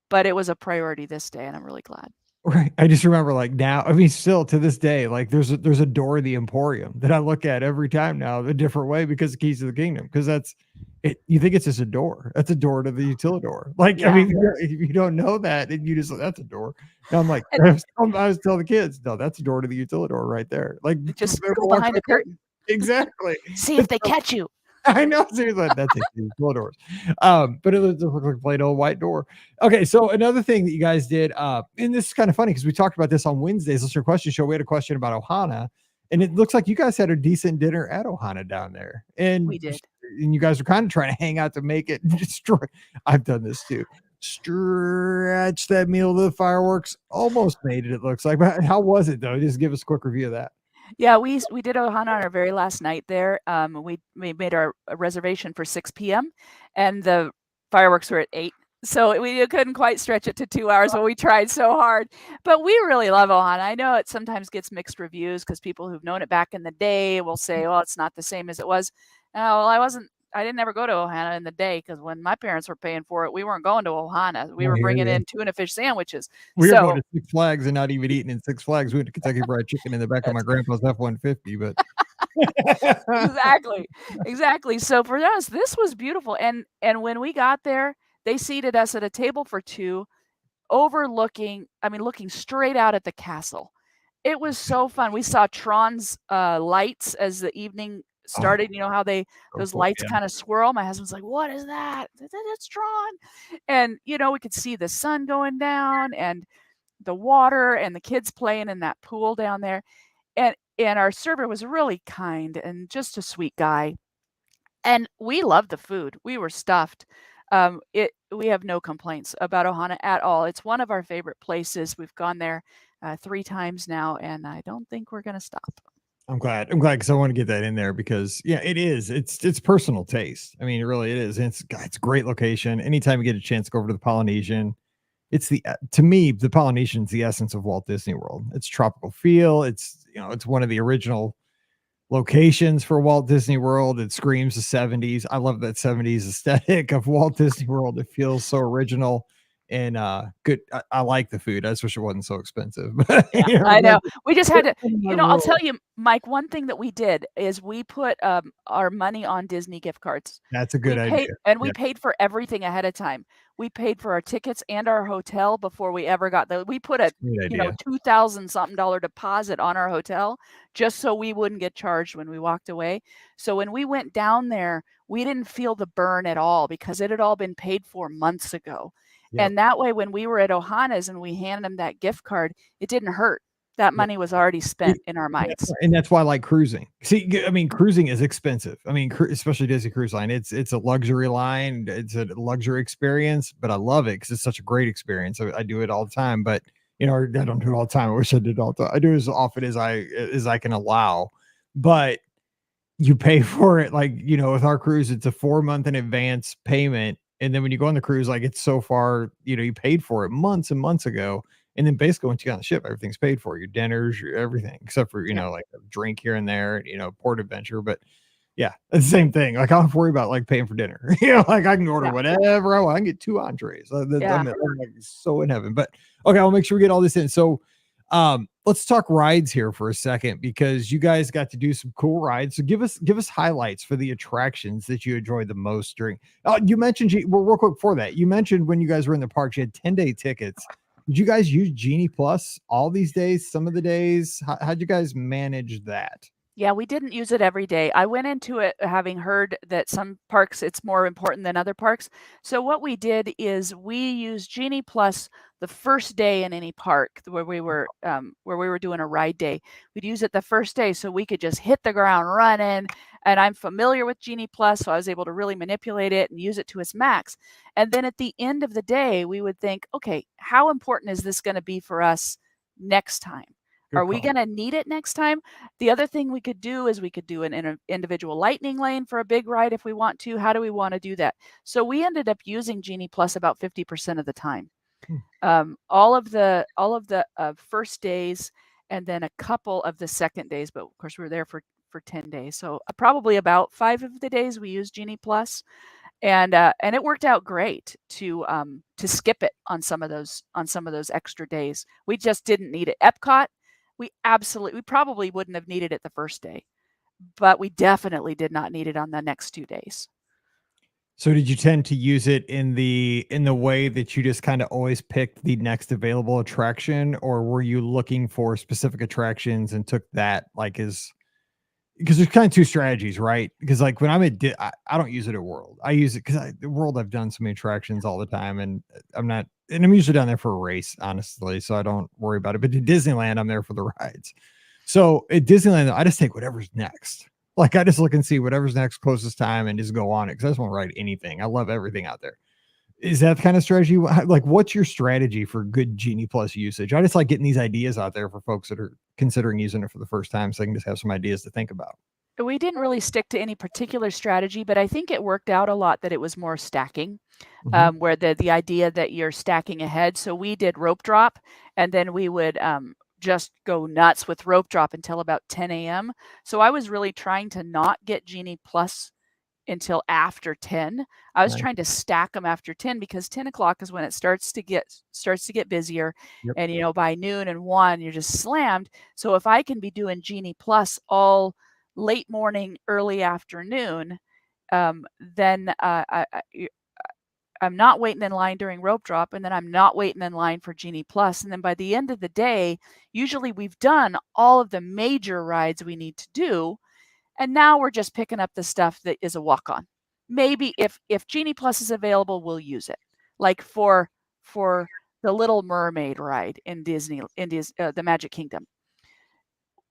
But it was a priority this day, and I'm really glad. Right. I just remember, like, now, I mean, still to this day, like there's a door of the Emporium that I look at every time now a different way, because the Keys to the Kingdom, because that's it. You think it's just a door. That's a door to the utilidor. Like, I mean, if you don't know that, and you just, that's a door. And I'm like, I was telling the kids, no, that's a door to the utilidor right there. Like, just go behind the curtain. Exactly. See if they catch you. I know, seriously, that's it. Doors. But it looks like a plain old white door. Okay, so another thing that you guys did, and this is kind of funny because we talked about this on Wednesday's Listener Question Show. We had a question about Ohana, and it looks like you guys had a decent dinner at Ohana down there. And we did. And you guys are kind of trying to hang out to make it destroy. I've done this too. Stretch that meal to the fireworks. Almost made it looks like. But how was it though? Just give us a quick review of that. Yeah, we did Ohana on our very last night there. We made our a reservation for 6 p.m. and the fireworks were at 8. So we couldn't quite stretch it to 2 hours, but we tried so hard. But we really love Ohana. I know it sometimes gets mixed reviews because people who've known it back in the day will say, "Well, it's not the same as it was." Oh, well, I didn't ever go to Ohana in the day because when my parents were paying for it, we weren't going to Ohana. We I were hear bringing you. in tuna fish sandwiches. We were going So to Six Flags and not even eating in Six Flags. We went to Kentucky Fried Chicken in the back of my that's grandpa's F-150, but exactly, exactly. So for us, this was beautiful, and when we got there, they seated us at a table for 2, overlooking I mean, looking straight out at the castle. It was so fun. We saw Tron's, lights as the evening oh, started, you know how they so those cool. lights Yeah. kinda swirl? My husband's like, "What is that?" I said, "It's Tron." And, we could see the sun going down and the water and the kids playing in that pool down there. And our server was really kind and just a sweet guy, and we loved the food. We were stuffed. We have no complaints about Ohana at all. It's one of our favorite places. We've gone there, 3 times now, and I don't think we're gonna stop. I'm glad. I'm glad because I want to get that in there because yeah, it is. It's personal taste. I mean, it really it is. And it's a great location. Anytime you get a chance to go over to the Polynesian, it's to me the Polynesian's the essence of Walt Disney World. It's tropical feel. It's one of the original locations for Walt Disney World. It screams the 70s. I love that 70s aesthetic of Walt Disney World. It feels so original and good. I like the food. I just wish it wasn't so expensive. But Yeah, I that's know. We just had to my I'll tell world. you, Mike, one thing that we did is we put, our money on Disney gift cards. That's a good idea. We Yeah, paid for everything ahead of time. We paid for our tickets and our hotel before we ever got we put a, great idea. 2,000 something dollar deposit on our hotel just so we wouldn't get charged when we walked away. So when we went down there, we didn't feel the burn at all because it had all been paid for months ago. Yep. And that way, when we were at Ohana's and we handed them that gift card, it didn't hurt. That Yep. money was already spent in our minds. And that's why I like cruising. See, I mean, cruising is expensive. I mean, especially Disney Cruise Line. It's a luxury line. It's a luxury experience, but I love it because it's such a great experience. I do it all the time, but I don't do it all the time. I wish I did all the time. I do it as often as I can allow, but you pay for it like with our cruise, it's a 4 month in advance payment, and then when you go on the cruise, like it's so far, you paid for it months and months ago. And then basically once you get on the ship, everything's paid for. Your dinners, your everything, except for, Yeah, like a drink here and there, port adventure. But yeah, it's the same thing. Like I don't have to worry about like paying for dinner. Like I can order yeah, whatever I want. I can get 2 entrees. yeah. I'm like so in heaven. But okay, I'll make sure we get all this in. So let's talk rides here for a second because you guys got to do some cool rides. So give us highlights for the attractions that you enjoyed the most during. You mentioned well, real quick before that, you mentioned when you guys were in the parks, you had 10-day tickets. Did you guys use Genie Plus all these days? Some of the days, how'd you guys manage that? Yeah, we didn't use it every day. I went into it having heard that some parks it's more important than other parks. So what we did is we used Genie Plus the first day in any park where we were doing a ride day. We'd use it the first day so we could just hit the ground running. And I'm familiar with Genie Plus, so I was able to really manipulate it and use it to its max. And then at the end of the day, we would think, okay, how important is this going to be for us next time? Are Good we call. going to need it next time? The other thing we could do is we could do an individual lightning lane for a big ride if we want to. How do we want to do that? So we ended up using Genie Plus about 50% of the time. Hmm. All of the first days and then a couple of the second days, but of course we were there for 10 days. So probably about 5 of the days we used Genie Plus, and it worked out great to skip it on some of those extra days. We just didn't need it. Epcot, we probably wouldn't have needed it the first day, but we definitely did not need it on the next 2 days. So did you tend to use it in the way that you just kind of always picked the next available attraction, or were you looking for specific attractions and took that like as because there's kind of two strategies, right? Because like when I'm I don't use it at World. I use it because the World I've done so many attractions all the time, and I'm not, and I'm usually down there for a race, honestly, so I don't worry about it. But at Disneyland, I'm there for the rides. So at Disneyland, I just take whatever's next. Like I just look and see whatever's next closest time and just go on it because I just want to ride anything. I love everything out there. Is that the kind of strategy like, what's your strategy for good Genie Plus usage? I just like getting these ideas out there for folks that are considering using it for the first time so they can just have some ideas to think about. We didn't really stick to any particular strategy, but I think it worked out a lot that it was more stacking, Mhm. where the idea that you're stacking ahead. So we did rope drop, and then we would just go nuts with rope drop until about 10 a.m. So I was really trying to not get Genie Plus until after 10. I was Nice. trying to stack them after 10 because 10 o'clock is when it starts to get busier, Yep. and by noon and 1 you're just slammed. So if I can be doing Genie Plus all late morning, early afternoon, then I'm not waiting in line during rope drop, and then I'm not waiting in line for Genie Plus. And then by the end of the day, usually we've done all of the major rides we need to do, and now we're just picking up the stuff that is a walk-on. Maybe if Genie Plus is available, we'll use it. Like for the Little Mermaid ride in the Magic Kingdom.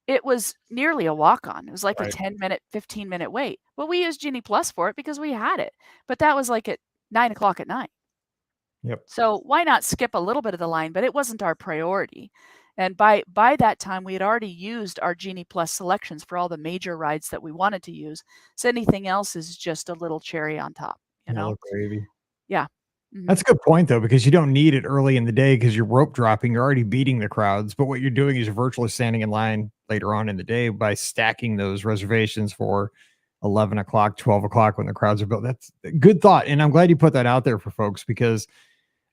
It was nearly a walk-on. It was like a Right. 10-minute, 15-minute wait. But we used Genie Plus for it because we had it. But that was like at 9 o'clock at night. Yep. So why not skip a little bit of the line? But it wasn't our priority. And by that time, we had already used our Genie Plus selections for all the major rides that we wanted to use. So anything else is just a little cherry on top, you know? Hello, gravy. Yeah. That's Mhm. a good point though, because you don't need it early in the day because you're rope dropping, you're already beating the crowds. But what you're doing is you're virtually standing in line later on in the day by stacking those reservations for 11 o'clock, 12 o'clock when the crowds are built. That's a good thought. And I'm glad you put that out there for folks because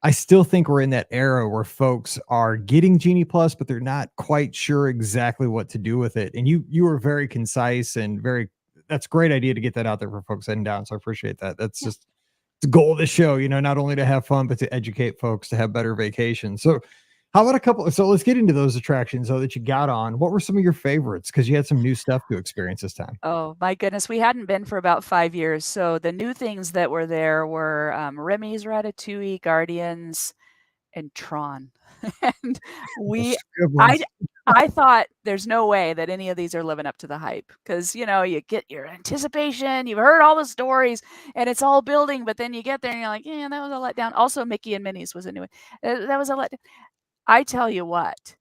I still think we're in that era where folks are getting Genie Plus, but they're not quite sure exactly what to do with it. And you were very concise and very that's a great idea to get that out there for folks heading down. So I appreciate that. That's Yeah. just the goal of the show, not only to have fun, but to educate folks to have better vacations. So how about a couple? So let's get into those attractions though that you got on. What were some of your favorites? Because you had some new stuff to experience this time. Oh my goodness, we hadn't been for about 5 years. So the new things that were there were Remy's Ratatouille, Guardians, and Tron. And we Good I ones. I thought there's no way that any of these are living up to the hype because you get your anticipation, you've heard all the stories, and it's all building, but then you get there and you're like, yeah, that was a letdown. Also, Mickey and Minnie's was a new one. That was a letdown. I tell you what,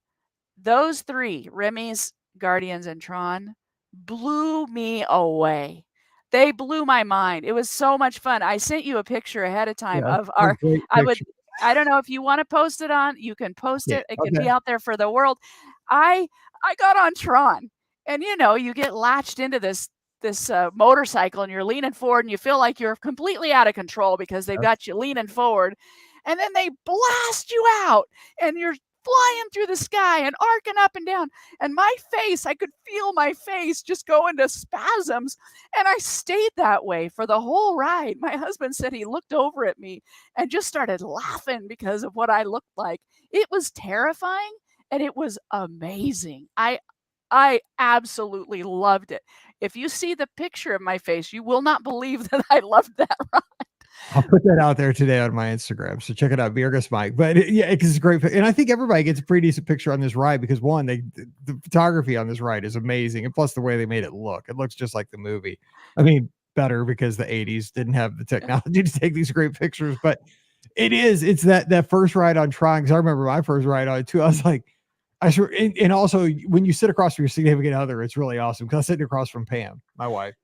those three, Remy's, Guardians, and Tron, blew me away. They blew my mind. It was so much fun. I sent you a picture ahead of time Yeah, of they're our great I would pictures. I don't know if you wanna post it on you can post Yeah. it. It can be Okay. out there for the world. I I got on Tron, and, you get latched into this motorcycle, and you're leaning forward, and you feel like you're completely out of control because they've got you leaning forward, and then they blast you out, and you're flying through the sky and arcing up and down. And my face, I could feel my face just go into spasms. And I stayed that way for the whole ride. My husband said he looked over at me and just started laughing because of what I looked like. It was terrifying and it was amazing. I absolutely loved it. If you see the picture of my face, you will not believe that I loved that ride. I'll put that out there today on my Instagram. So check it out, Beergus Mike. But yeah, because it's a great, and I think everybody gets a pretty decent picture on this ride because one, the photography on this ride is amazing, and plus the way they made it looks just like the movie. I mean, better because the '80s didn't have the technology to take these great pictures, but it's that first ride on Tron. Because I remember my first ride on it too. I was like, I sure, and also when you sit across from your significant other, it's really awesome because I was sitting across from Pam, my wife,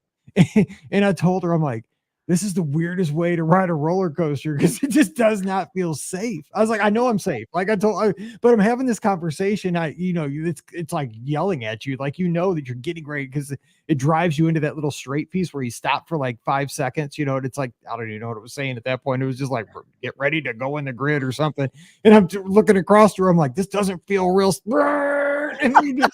and I told her, I'm like, this is the weirdest way to ride a roller coaster because it just does not feel safe. I was like, I know I'm safe. Like but I'm having this conversation. It's like yelling at you, like that you're getting ready because it drives you into that little straight piece where you stop for like 5 seconds. And it's like I don't even know what it was saying at that point. It was just like get ready to go in the grid or something. And I'm looking across the room like this doesn't feel real. And you just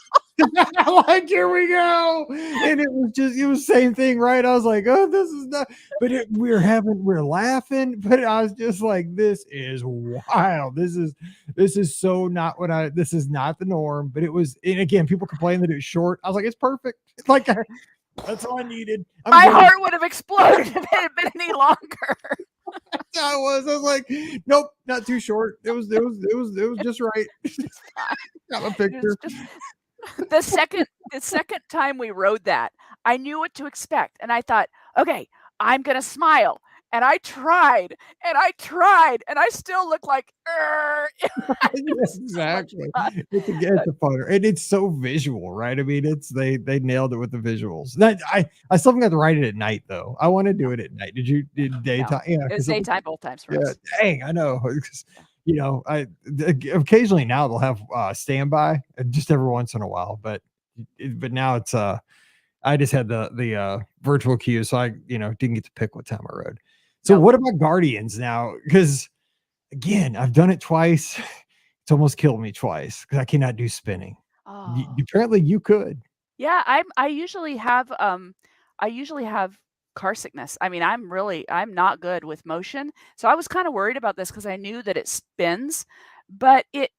like here we go, and it was the same thing, right? I was like, oh, this is not, but we're laughing, but I was just like, this is wild. This is so not this is not the norm. But it was, and again, people complain that it's short. I was like, it's perfect. It's like that's all I needed. My heart would have exploded if it had been any longer. I was like, nope, not too short. It was just right. Got my picture. The second time we rode that, I knew what to expect, and I thought, okay, I'm gonna smile, And I tried, and I tried, and I still look like, Yes, so much exactly. fun. It's a fun, and it's so visual, right? I mean, it's they nailed it with the visuals. That I still haven't got to write it at night though. I want to do No, it at night. Did no. daytime? Yeah, It was because daytime both times for yeah, us. dang, I know. 'Cause, Yeah. I occasionally now they'll have standby just every once in a while, but now it's I just had the virtual queue, so I didn't get to pick what time I rode. So Nope. what about Guardians now? Because again, I've done it twice. It's almost killed me twice because I cannot do spinning. Oh. Apparently, you could. Yeah, I usually have car sickness. I mean, I'm not good with motion. So I was kind of worried about this because I knew that it spins, but it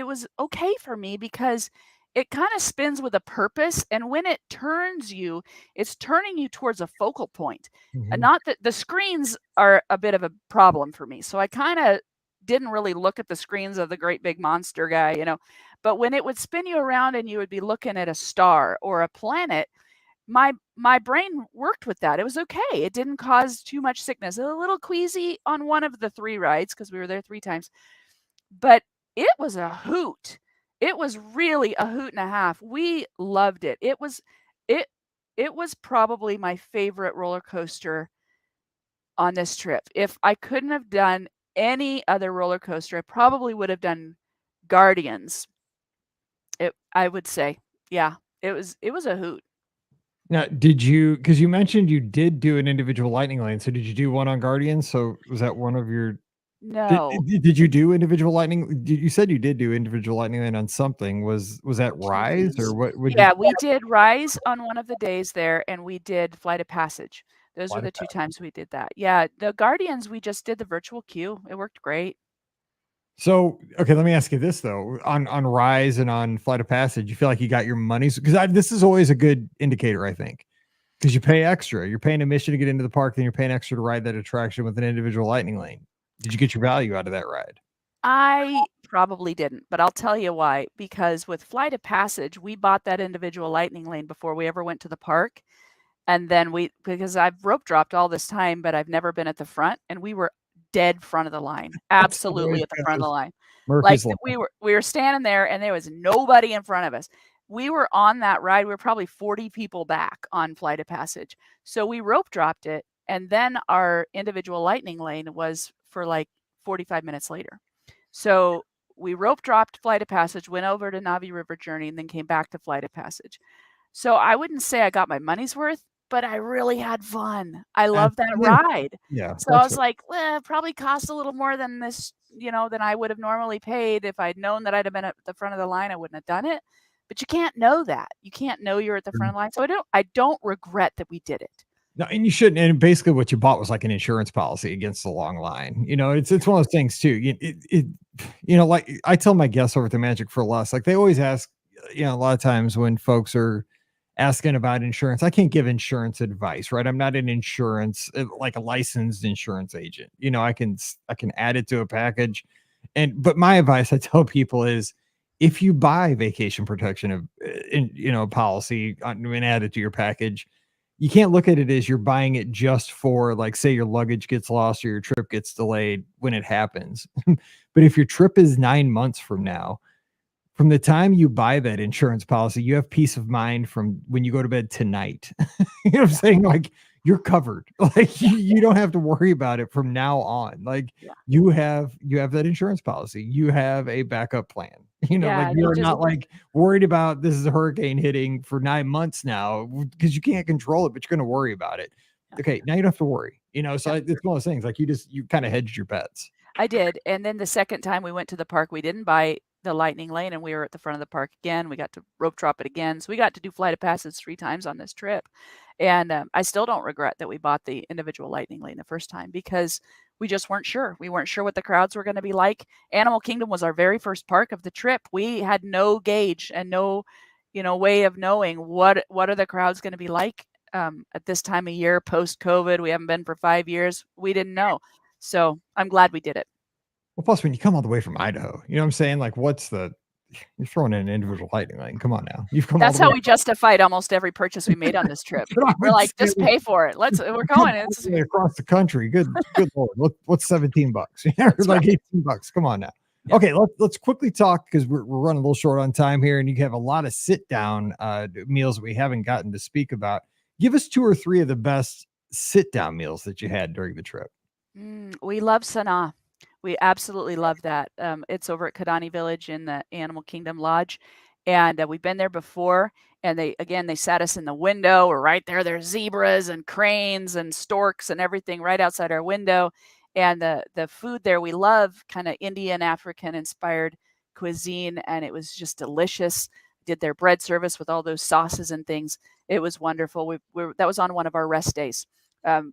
was okay for me because it kind of spins with a purpose, and when it turns you, it's turning you towards a focal point. And Mhm. not that the screens are a bit of a problem for me. So I kind of didn't really look at the screens of the great big monster guy. But when it would spin you around and you would be looking at a star or a planet, my brain worked with that. It was okay. It didn't cause too much sickness. A little queasy on one of the 3 rides because we were there 3 times, but it was a hoot. It was really a hoot and a half. We loved it. It it was probably my favorite roller coaster on this trip. If I couldn't have done any other roller coaster, I probably would have done Guardians. I would say. Yeah, it was a hoot. Now, did you? Because you mentioned you did do an individual lightning lane. So did you do one on Guardians? So was that one of your? Did, No, did you do individual lightning? You said you did do individual lightning lane on something. Was that Rise or Guardians. what? Would you Yeah, we did Rise on one of the days there, and we did Flight of Passage. Those were fly the 2 times we did that. Yeah, the Guardians, we just did the virtual queue. It worked great. So, okay, let me ask you this though: on Rise and on Flight of Passage, you feel like you got your money's because this is always a good indicator, I think, because you pay extra. You're paying admission to get into the park, then you're paying extra to ride that attraction with an individual lightning lane. Did you get your value out of that ride? I probably didn't, but I'll tell you why. Because with Flight of Passage, we bought that individual lightning lane before we ever went to the park. And then because I've rope dropped all this time, but I've never been at the front, and we were dead front of the line, That's how it absolutely always at the front of the goes. line. Like, Murphy's Law. we were standing there, and there was nobody in front of us. We were on that ride, we were probably 40 people back on Flight of Passage. So we rope dropped it, and then our individual lightning lane was for, like, 45 minutes later. So we rope dropped Flight of Passage, went over to Navi River Journey, and then came back to Flight of Passage. So I wouldn't say I got my money's worth, but I really had fun. I love that Yeah, ride. yeah, So I that's was like, "Well, it probably cost a little more than than I would have normally paid. If I'd known that I'd have been at the front of the line, I wouldn't have done it." But you can't know that. You can't know you're at the front true. of the line. So I don't regret that we did it. No, and you shouldn't. And basically, what you bought was like an insurance policy against the long line. It's one of those things too. Like I tell my guests over at the Magic for Less, like they always ask. A lot of times when folks are asking about insurance, I can't give insurance advice, right? I'm not an insurance like a licensed insurance agent. I can add it to a package, but my advice I tell people is if you buy vacation protection of policy and add it to your package, you can't look at it as you're buying it just for like say your luggage gets lost or your trip gets delayed when it happens. But if your trip is 9 months from now, from the time you buy that insurance policy, you have peace of mind from when you go to bed tonight. What I'm Yeah, saying? Like you're covered. Like yeah, you don't have to worry about it from now on. Like yeah. you have that insurance policy. You have a backup plan. Like Yeah, you you're just not like worried about this is a hurricane hitting for 9 months now because you can't control it, but you're going to worry about it. yeah, Okay, now you don't have to worry. So yeah. it's one of those things like you kind of hedged your bets. I did, and then the second time we went to the park, we didn't buy the lightning lane, and we were at the front of the park again. We got to rope drop it again, so we got to do Flight of Passage 3 times on this trip, and, I still don't regret that we bought the individual lightning lane the first time because we just weren't sure. We weren't sure what the crowds were gonna be like. Animal Kingdom was our very first park of the trip. We had no gauge and no, way of knowing what are the crowds gonna be like, at this time of year post-COVID. We haven't been for 5 years. We didn't know. So, I'm glad we did it. Well, plus when you come all the way from Idaho, you know what I'm saying? Like, what's the you're throwing in an individual lighting lane. Come on now. You've come all That's the how way we justified almost every purchase we made on this trip. We're like, just pay for it. We're going. It's across the country. Good Lord. What's $17? That's Like right. $18. Come on now. Yeah. Okay, let's quickly talk because we're running a little short on time here, and you have a lot of sit down meals that we haven't gotten to speak about. Give us 2 or 3 of the best sit down meals that you had during the trip. We love Sanaa. We absolutely love that. It's over at Kadani Village in the Animal Kingdom Lodge, and we've been there before. And they sat us in the window. We're right there. There's zebras and cranes and storks and everything right outside our window. And the food there, we love kind of Indian, African inspired cuisine, and it was just delicious. Did their bread service with all those sauces and things. It was wonderful. That was on one of our rest days.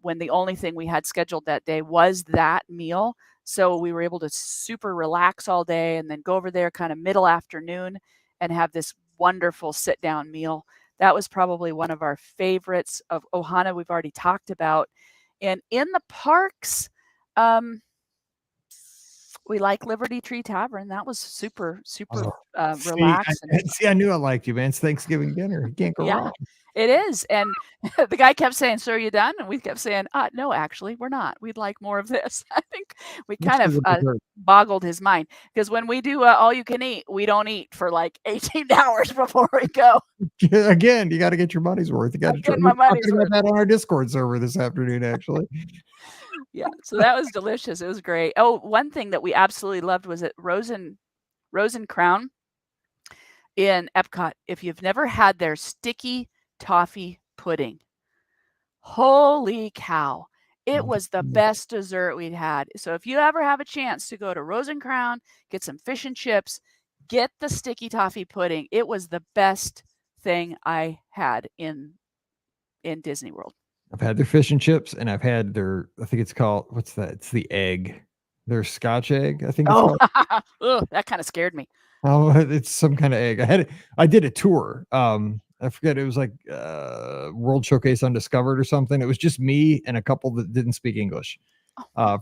When the only thing we had scheduled that day was that meal. So we were able to super relax all day and then go over there kind of middle afternoon and have this wonderful sit down meal. That was probably one of our favorites. Of Ohana, we've already talked about. And in the parks, we like Liberty Tree Tavern. That was super relaxed. See, I knew I liked you, man. It's Thanksgiving dinner. You can't go wrong. It is. And the guy kept saying, "So are you done?" And we kept saying, "No, actually, we're not. We'd like more of this." I think we kind of boggled his mind because when we do all you can eat, we don't eat for like 18 hours before we go. Again, you got to get your money's worth. You got to try my money's worth. That on our Discord server this afternoon, actually. Yeah, so that was delicious. It was great. Oh, one thing that we absolutely loved was at Rose and Crown in Epcot. If you've never had their sticky toffee pudding, holy cow, it was the best dessert we'd had. So if you ever have a chance to go to Rose and Crown, get some fish and chips, get the sticky toffee pudding. It was the best thing I had in Disney World. I've had their fish and chips, and I've had their, I think it's called, what's that? It's the egg. Their Scotch egg, I think it's called. Ugh, that kind of scared me. Oh, it's some kind of egg. I did a tour. I forget, it was like World Showcase Undiscovered or something. It was just me and a couple that didn't speak English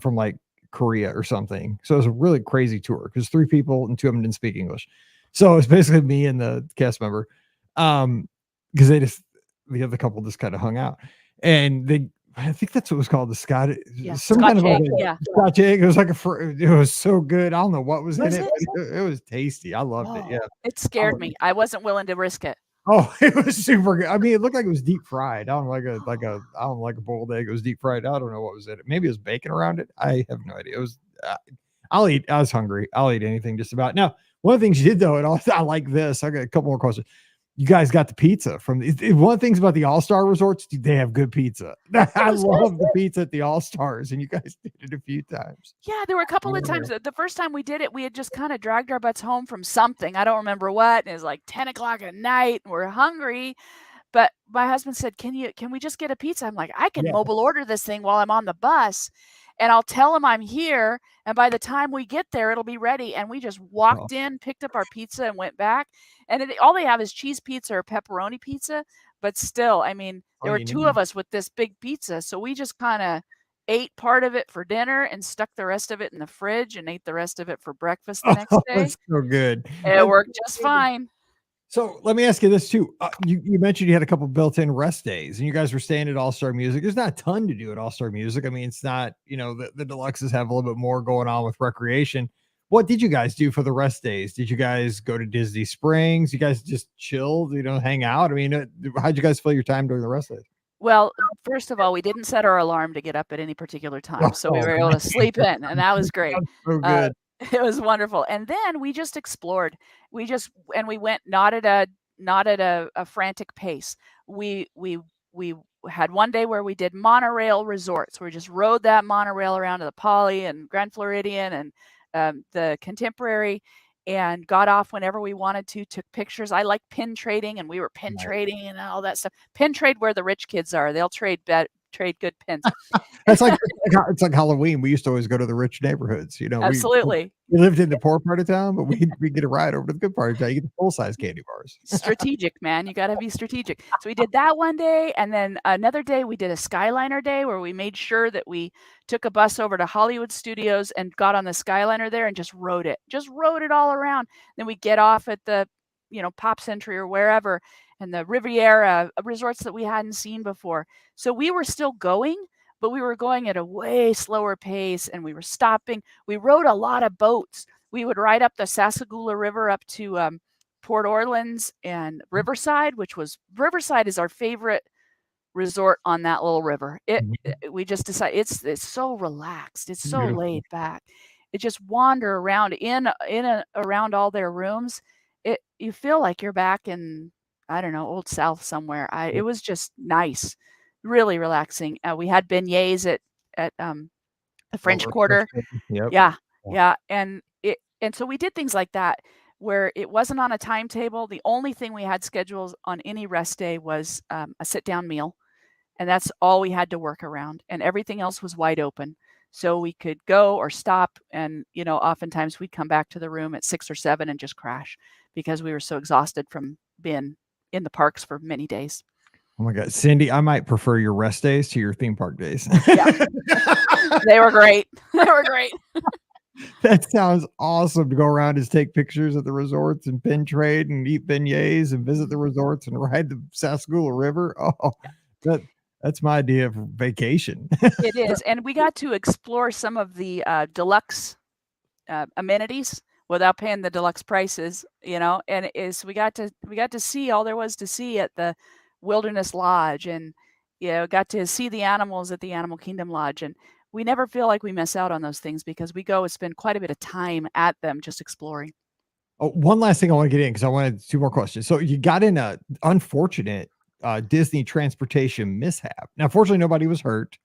from like Korea or something. So it was a really crazy tour because 3 people and 2 of them didn't speak English. So it's basically me and the cast member. Because the other couple just kind of hung out. And I think that's what it was called, the Scotch. Yeah, some Scotch kind of egg, Scotch egg. It was like it was so good. I don't know what was in it. It was tasty. I loved it. Yeah, it scared me. I wasn't willing to risk it. Oh, it was super good. I mean, it looked like it was deep fried. I don't like a boiled egg. It was deep fried. I don't know what was in it. Maybe it was bacon around it. I have no idea. It was. I'll eat. I was hungry. I'll eat anything just about. Now, one of the things you did though, and also, I like this. I got a couple more questions. You guys got the pizza from one of the things about the All-Star resorts, they have good pizza. I love the pizza at the All-Stars, and you guys did it a few times. Yeah, there were a couple of times. The first time we did it, we had just kind of dragged our butts home from something. I don't remember what. And it was like 10 o'clock at night, and we're hungry. But my husband said, can we just get a pizza? I'm like, I can mobile order this thing while I'm on the bus. And I'll tell them I'm here. And by the time we get there, it'll be ready. And we just walked in, picked up our pizza, and went back. And all they have is cheese pizza or pepperoni pizza. But still, I mean, there were 2 of us with this big pizza. So we just kind of ate part of it for dinner and stuck the rest of it in the fridge and ate the rest of it for breakfast the next day. That's so good. It worked just fine. So let me ask you this too. You mentioned you had a couple built-in rest days and you guys were staying at All-Star Music. There's not a ton to do at All-Star Music. I mean, it's not, the deluxes have a little bit more going on with recreation. What did you guys do for the rest days? Did you guys go to Disney Springs? You guys just chilled, hang out? I mean, how'd you guys fill your time during the rest days? Well, first of all, we didn't set our alarm to get up at any particular time. So we were able to sleep in, and that was great. So good. It was wonderful. And then we just explored. We went not at a frantic pace. We had one day where we did monorail resorts. We just rode that monorail around to the Poly and Grand Floridian and the Contemporary and got off whenever we wanted to, took pictures. I like pin trading, and we were pin trading and all that stuff. Pin trade where the rich kids are. They'll trade trade good pins. That's like it's like Halloween. We used to always go to the rich neighborhoods. Absolutely. We lived in the poor part of town, but we get a ride over to the good part of town. You get the full size candy bars. Strategic, man. You got to be strategic. So we did that one day, and then another day we did a Skyliner day where we made sure that we took a bus over to Hollywood Studios and got on the Skyliner there and just rode it all around. Then we get off at the, Pop Century or wherever, and the Riviera resorts that we hadn't seen before. So we were still going, but we were going at a way slower pace, and we were stopping. We rode a lot of boats. We would ride up the Sassagoula River up to Port Orleans and Riverside, Riverside is our favorite resort on that little river. We just decided it's so relaxed. It's so Beautiful. laid back. It just wander around around all their rooms. You feel like you're back in, I don't know, Old South somewhere. It was just nice, really relaxing. We had beignets at the French Quarter. Yep. Yeah, and so we did things like that where it wasn't on a timetable. The only thing we had scheduled on any rest day was a sit-down meal, and that's all we had to work around, and everything else was wide open. So we could go or stop, and oftentimes we'd come back to the room at 6 or 7 and just crash because we were so exhausted from being in the parks for many days. Oh my God, Cindy, I might prefer your rest days to your theme park days. Yeah. They were great. They were great. That sounds awesome to go around and take pictures at the resorts and pin trade and eat beignets and visit the resorts and ride the Sassagoula River. Oh, that's my idea of vacation. It is. And we got to explore some of the deluxe amenities without paying the deluxe prices, and we got to see all there was to see at the Wilderness Lodge, and got to see the animals at the Animal Kingdom Lodge. And we never feel like we miss out on those things because we go and spend quite a bit of time at them just exploring. Oh, one last thing I want to get in because I wanted 2 more questions. So you got in a unfortunate Disney transportation mishap. Now, fortunately, nobody was hurt,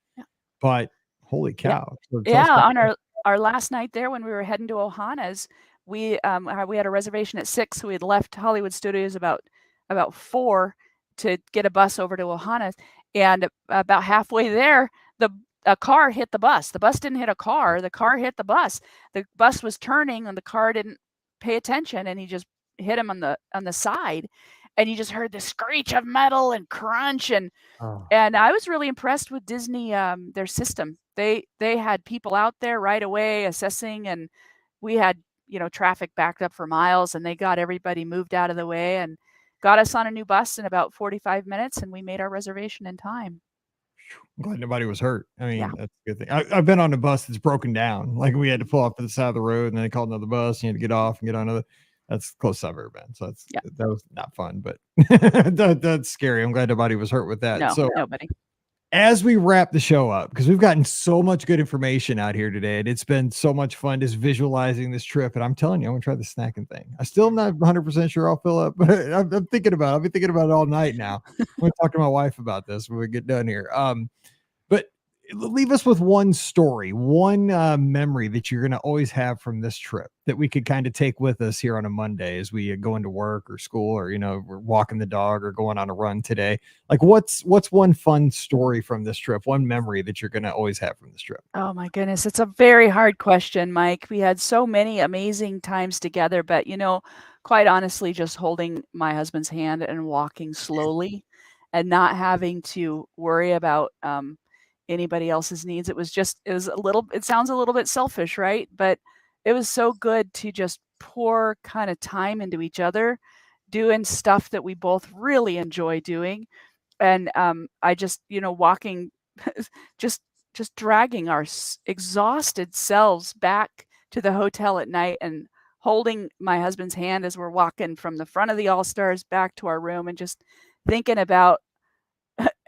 but holy cow. Yeah, on our last night there when we were heading to Ohana's, we had a reservation at 6, so we had left Hollywood Studios about 4 to get a bus over to Ohana's, and about halfway there, a car hit the bus. The bus didn't hit a car. The car hit the bus. The bus was turning, and the car didn't pay attention, and he just hit him on the side, and you just heard the screech of metal and crunch, and I was really impressed with Disney, their system. They had people out there right away assessing, and we had traffic backed up for miles, and they got everybody moved out of the way and got us on a new bus in about 45 minutes, and we made our reservation in time. I'm glad nobody was hurt. I mean, that's a good thing. I've been on a bus that's broken down. Like we had to pull off to the side of the road, and then they called another bus, and you had to get off and get on another. That's the closest I've ever been. So that was not fun, but that's scary. I'm glad nobody was hurt with that. No, so nobody. As we wrap the show up, because we've gotten so much good information out here today, and it's been so much fun just visualizing this trip. And I'm telling you, I'm gonna try the snacking thing. I still am not 100% sure I'll fill up, but I'm thinking about it. I've been thinking about it all night now. I'm gonna talk to my wife about this when we get done here. But leave us with one story, one memory that you're going to always have from this trip that we could kind of take with us here on a Monday as we go into work or school, or, we're walking the dog or going on a run today. Like what's one fun story from this trip? One memory that you're going to always have from this trip? Oh my goodness. It's a very hard question, Mike. We had so many amazing times together, but quite honestly, just holding my husband's hand and walking slowly and not having to worry about, anybody else's needs. It sounds a little bit selfish, right? But it was so good to just pour kind of time into each other, doing stuff that we both really enjoy doing. And I just, walking, just dragging our exhausted selves back to the hotel at night and holding my husband's hand as we're walking from the front of the All-Stars back to our room and just thinking about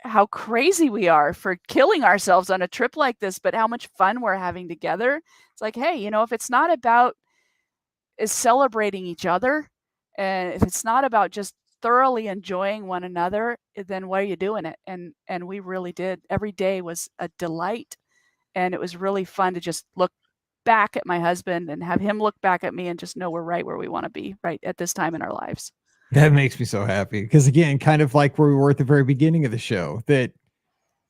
how crazy we are for killing ourselves on a trip like this, but how much fun we're having together. It's like, hey, if it's not about celebrating each other, and if it's not about just thoroughly enjoying one another, then why are you doing it? And we really did. Every day was a delight, and it was really fun to just look back at my husband and have him look back at me and just know we're right where we want to be right at this time in our lives. That makes me so happy because, again, kind of like where we were at the very beginning of the show, that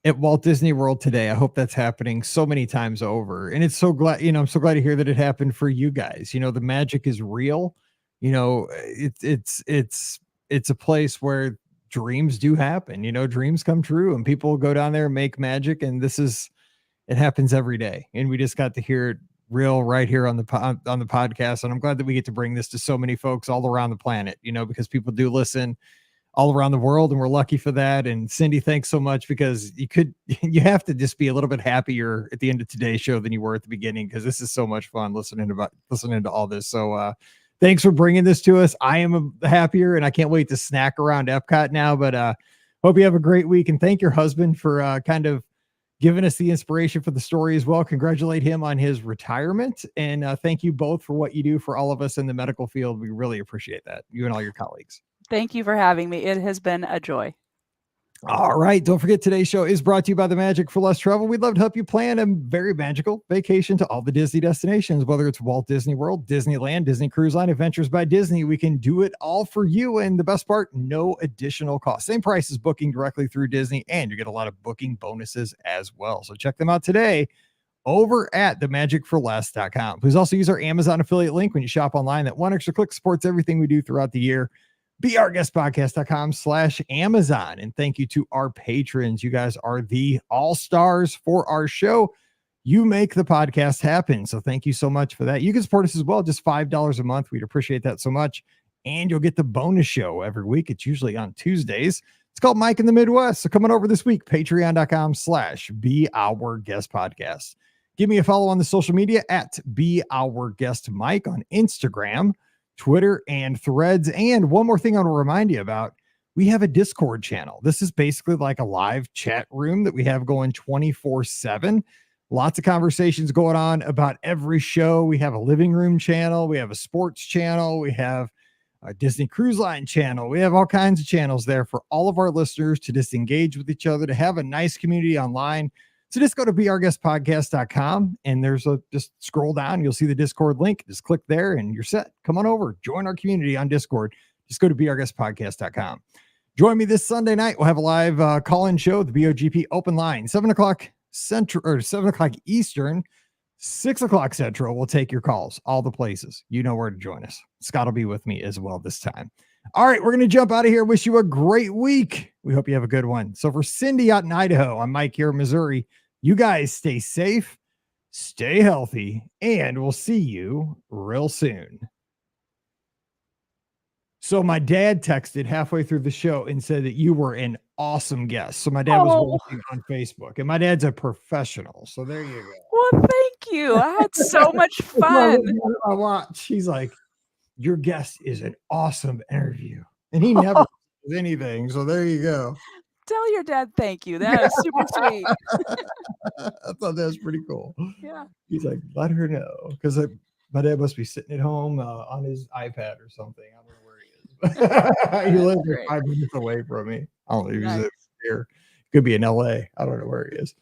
at Walt Disney World today. I hope that's happening so many times over. And it's so glad, I'm so glad to hear that it happened for you guys. The magic is real. It's a place where dreams do happen. Dreams come true and people go down there and make magic. And it happens every day. And we just got to hear it real right here on the podcast. And I'm glad that we get to bring this to so many folks all around the planet, because people do listen all around the world, and we're lucky for that. And Cindy, thanks so much, because you have to just be a little bit happier at the end of today's show than you were at the beginning, because this is so much fun listening to all this. So thanks for bringing this to us. I am happier, and I can't wait to snack around Epcot now. But hope you have a great week, and thank your husband for kind of giving us the inspiration for the story as well. Congratulate him on his retirement, and thank you both for what you do for all of us in the medical field. We really appreciate that, you and all your colleagues. Thank you for having me. It has been a joy. All right. Don't forget, today's show is brought to you by the Magic for Less Travel. We'd love to help you plan a very magical vacation to all the Disney destinations, whether it's Walt Disney World, Disneyland, Disney Cruise Line, Adventures by Disney. We can do it all for you. And the best part, no additional cost. Same price as booking directly through Disney, and you get a lot of booking bonuses as well. So check them out today over at themagicforless.com. Please also use our Amazon affiliate link when you shop online. That one extra click supports everything we do throughout the year. BeOurGuestPodcast.com/Amazon. And thank you to our patrons. You guys are the all-stars for our show. You make the podcast happen. So thank you so much for that. You can support us as well, just $5 a month. We'd appreciate that so much. And you'll get the bonus show every week. It's usually on Tuesdays. It's called Mike in the Midwest. So coming over this week, patreon.com/BeOurGuestPodcast. Give me a follow on the social media at BeOurGuestMike on Instagram, Twitter, and Threads. And one more thing I want to remind you about, we have a Discord channel. This is basically like a live chat room that we have going 24/7. Lots of conversations going on about every show. We have a living room channel. We have a sports channel. We have a Disney Cruise Line channel. We have all kinds of channels there for all of our listeners to just engage with each other, to have a nice community online. So just go to beourguestpodcast.com, and just scroll down. You'll see the Discord link. Just click there and you're set. Come on over. Join our community on Discord. Just go to beourguestpodcast.com. Join me this Sunday night. We'll have a live call-in show, the BOGP open line, 7 o'clock Central, or 7 o'clock Eastern, 6 o'clock Central. We'll take your calls, all the places. You know where to join us. Scott will be with me as well this time. All right, we're going to jump out of here. Wish you a great week. We hope you have a good one. So for Cindy out in Idaho, I'm Mike here in Missouri. You guys stay safe, stay healthy, and we'll see you real soon. So my dad texted halfway through the show and said that you were an awesome guest. So my dad was watching on Facebook, and my dad's a professional. So there you go. Well, thank you. I had so much fun. I watch. He's like, your guest is an awesome interview. And he never does anything. So there you go. Tell your dad thank you. That is super sweet. I thought that was pretty cool. Yeah. He's like, let her know. Because my dad must be sitting at home on his iPad or something. I don't know where he is. He lives 5 minutes away from me. I don't know if he's here. Could be in LA. I don't know where he is.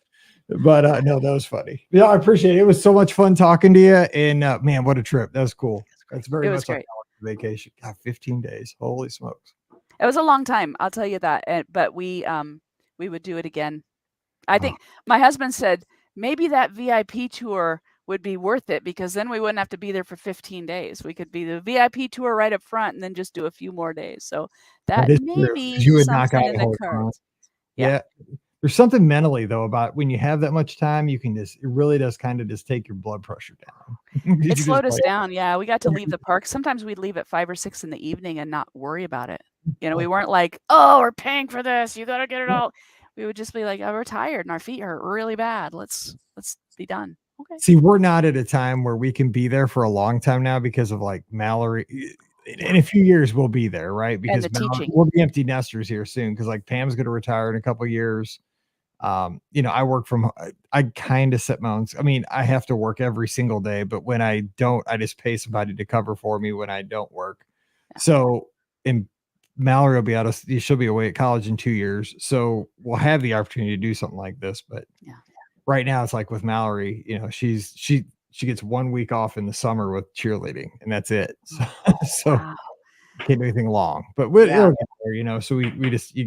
But no, that was funny. Yeah, I appreciate it. It was so much fun talking to you. And man, what a trip. That was cool. That's very much like a vacation. God, 15 days. Holy smokes. It was a long time, I'll tell you that. But we would do it again. I think my husband said maybe that VIP tour would be worth it, because then we wouldn't have to be there for 15 days. We could be the VIP tour right up front and then just do a few more days. So that maybe you would knock out in the cards. Yeah. There's something mentally though about when you have that much time, you can it really does kind of just take your blood pressure down. It slowed us down. Yeah. We got to leave the park. Sometimes we'd leave at 5 or 6 in the evening and not worry about it. We weren't like, oh, we're paying for this, you got to get it all. We would just be like, oh, we're tired and our feet hurt really bad. Let's be done. Okay. See, we're not at a time where we can be there for a long time now because of like Mallory. In a few years, we'll be there, right? Because we'll be empty nesters here soon. Because like Pam's going to retire in a couple of years. I work from. I kind of set my own. I mean, I have to work every single day, but when I don't, I just pay somebody to cover for me when I don't work. Yeah. So, and Mallory will be out of. She'll be away at college in 2 years, so we'll have the opportunity to do something like this. But right now, it's like with Mallory, she gets 1 week off in the summer with cheerleading, and that's it. So Wow. can't do anything long, but Yeah. it'll get there, so we just,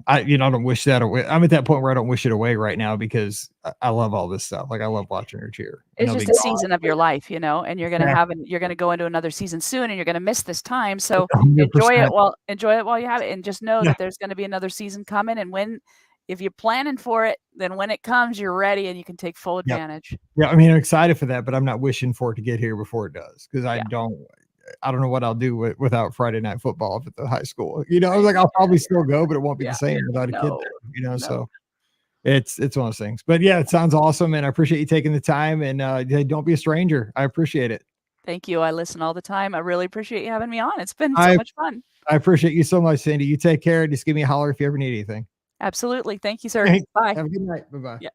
I don't wish that away. I'm at that point where I don't wish it away right now because I love all this stuff. Like I love watching her cheer. And It's I'll be just a season of your life, and you're gonna Exactly. you're gonna go into another season soon, and you're gonna miss this time. So enjoy 100%. it while you have it, and just know that there's gonna be another season coming. And if you're planning for it, then when it comes, you're ready and you can take full Yep. advantage. Yeah, I mean, I'm excited for that, but I'm not wishing for it to get here before it does because Yeah. I don't know what I'll do without Friday night football at the high school. I Right. was like, I'll probably still go, but it won't be Yeah. the same without a kid No. there. No. So it's one of those things. But yeah, it sounds awesome, and I appreciate you taking the time. And don't be a stranger. I appreciate it. Thank you. I listen all the time. I really appreciate you having me on. It's been so much fun. I appreciate you so much, Sandy. You take care. Just give me a holler if you ever need anything. Absolutely. Thank you, sir. Thanks. Bye. Have a good night. Bye-bye. Yeah.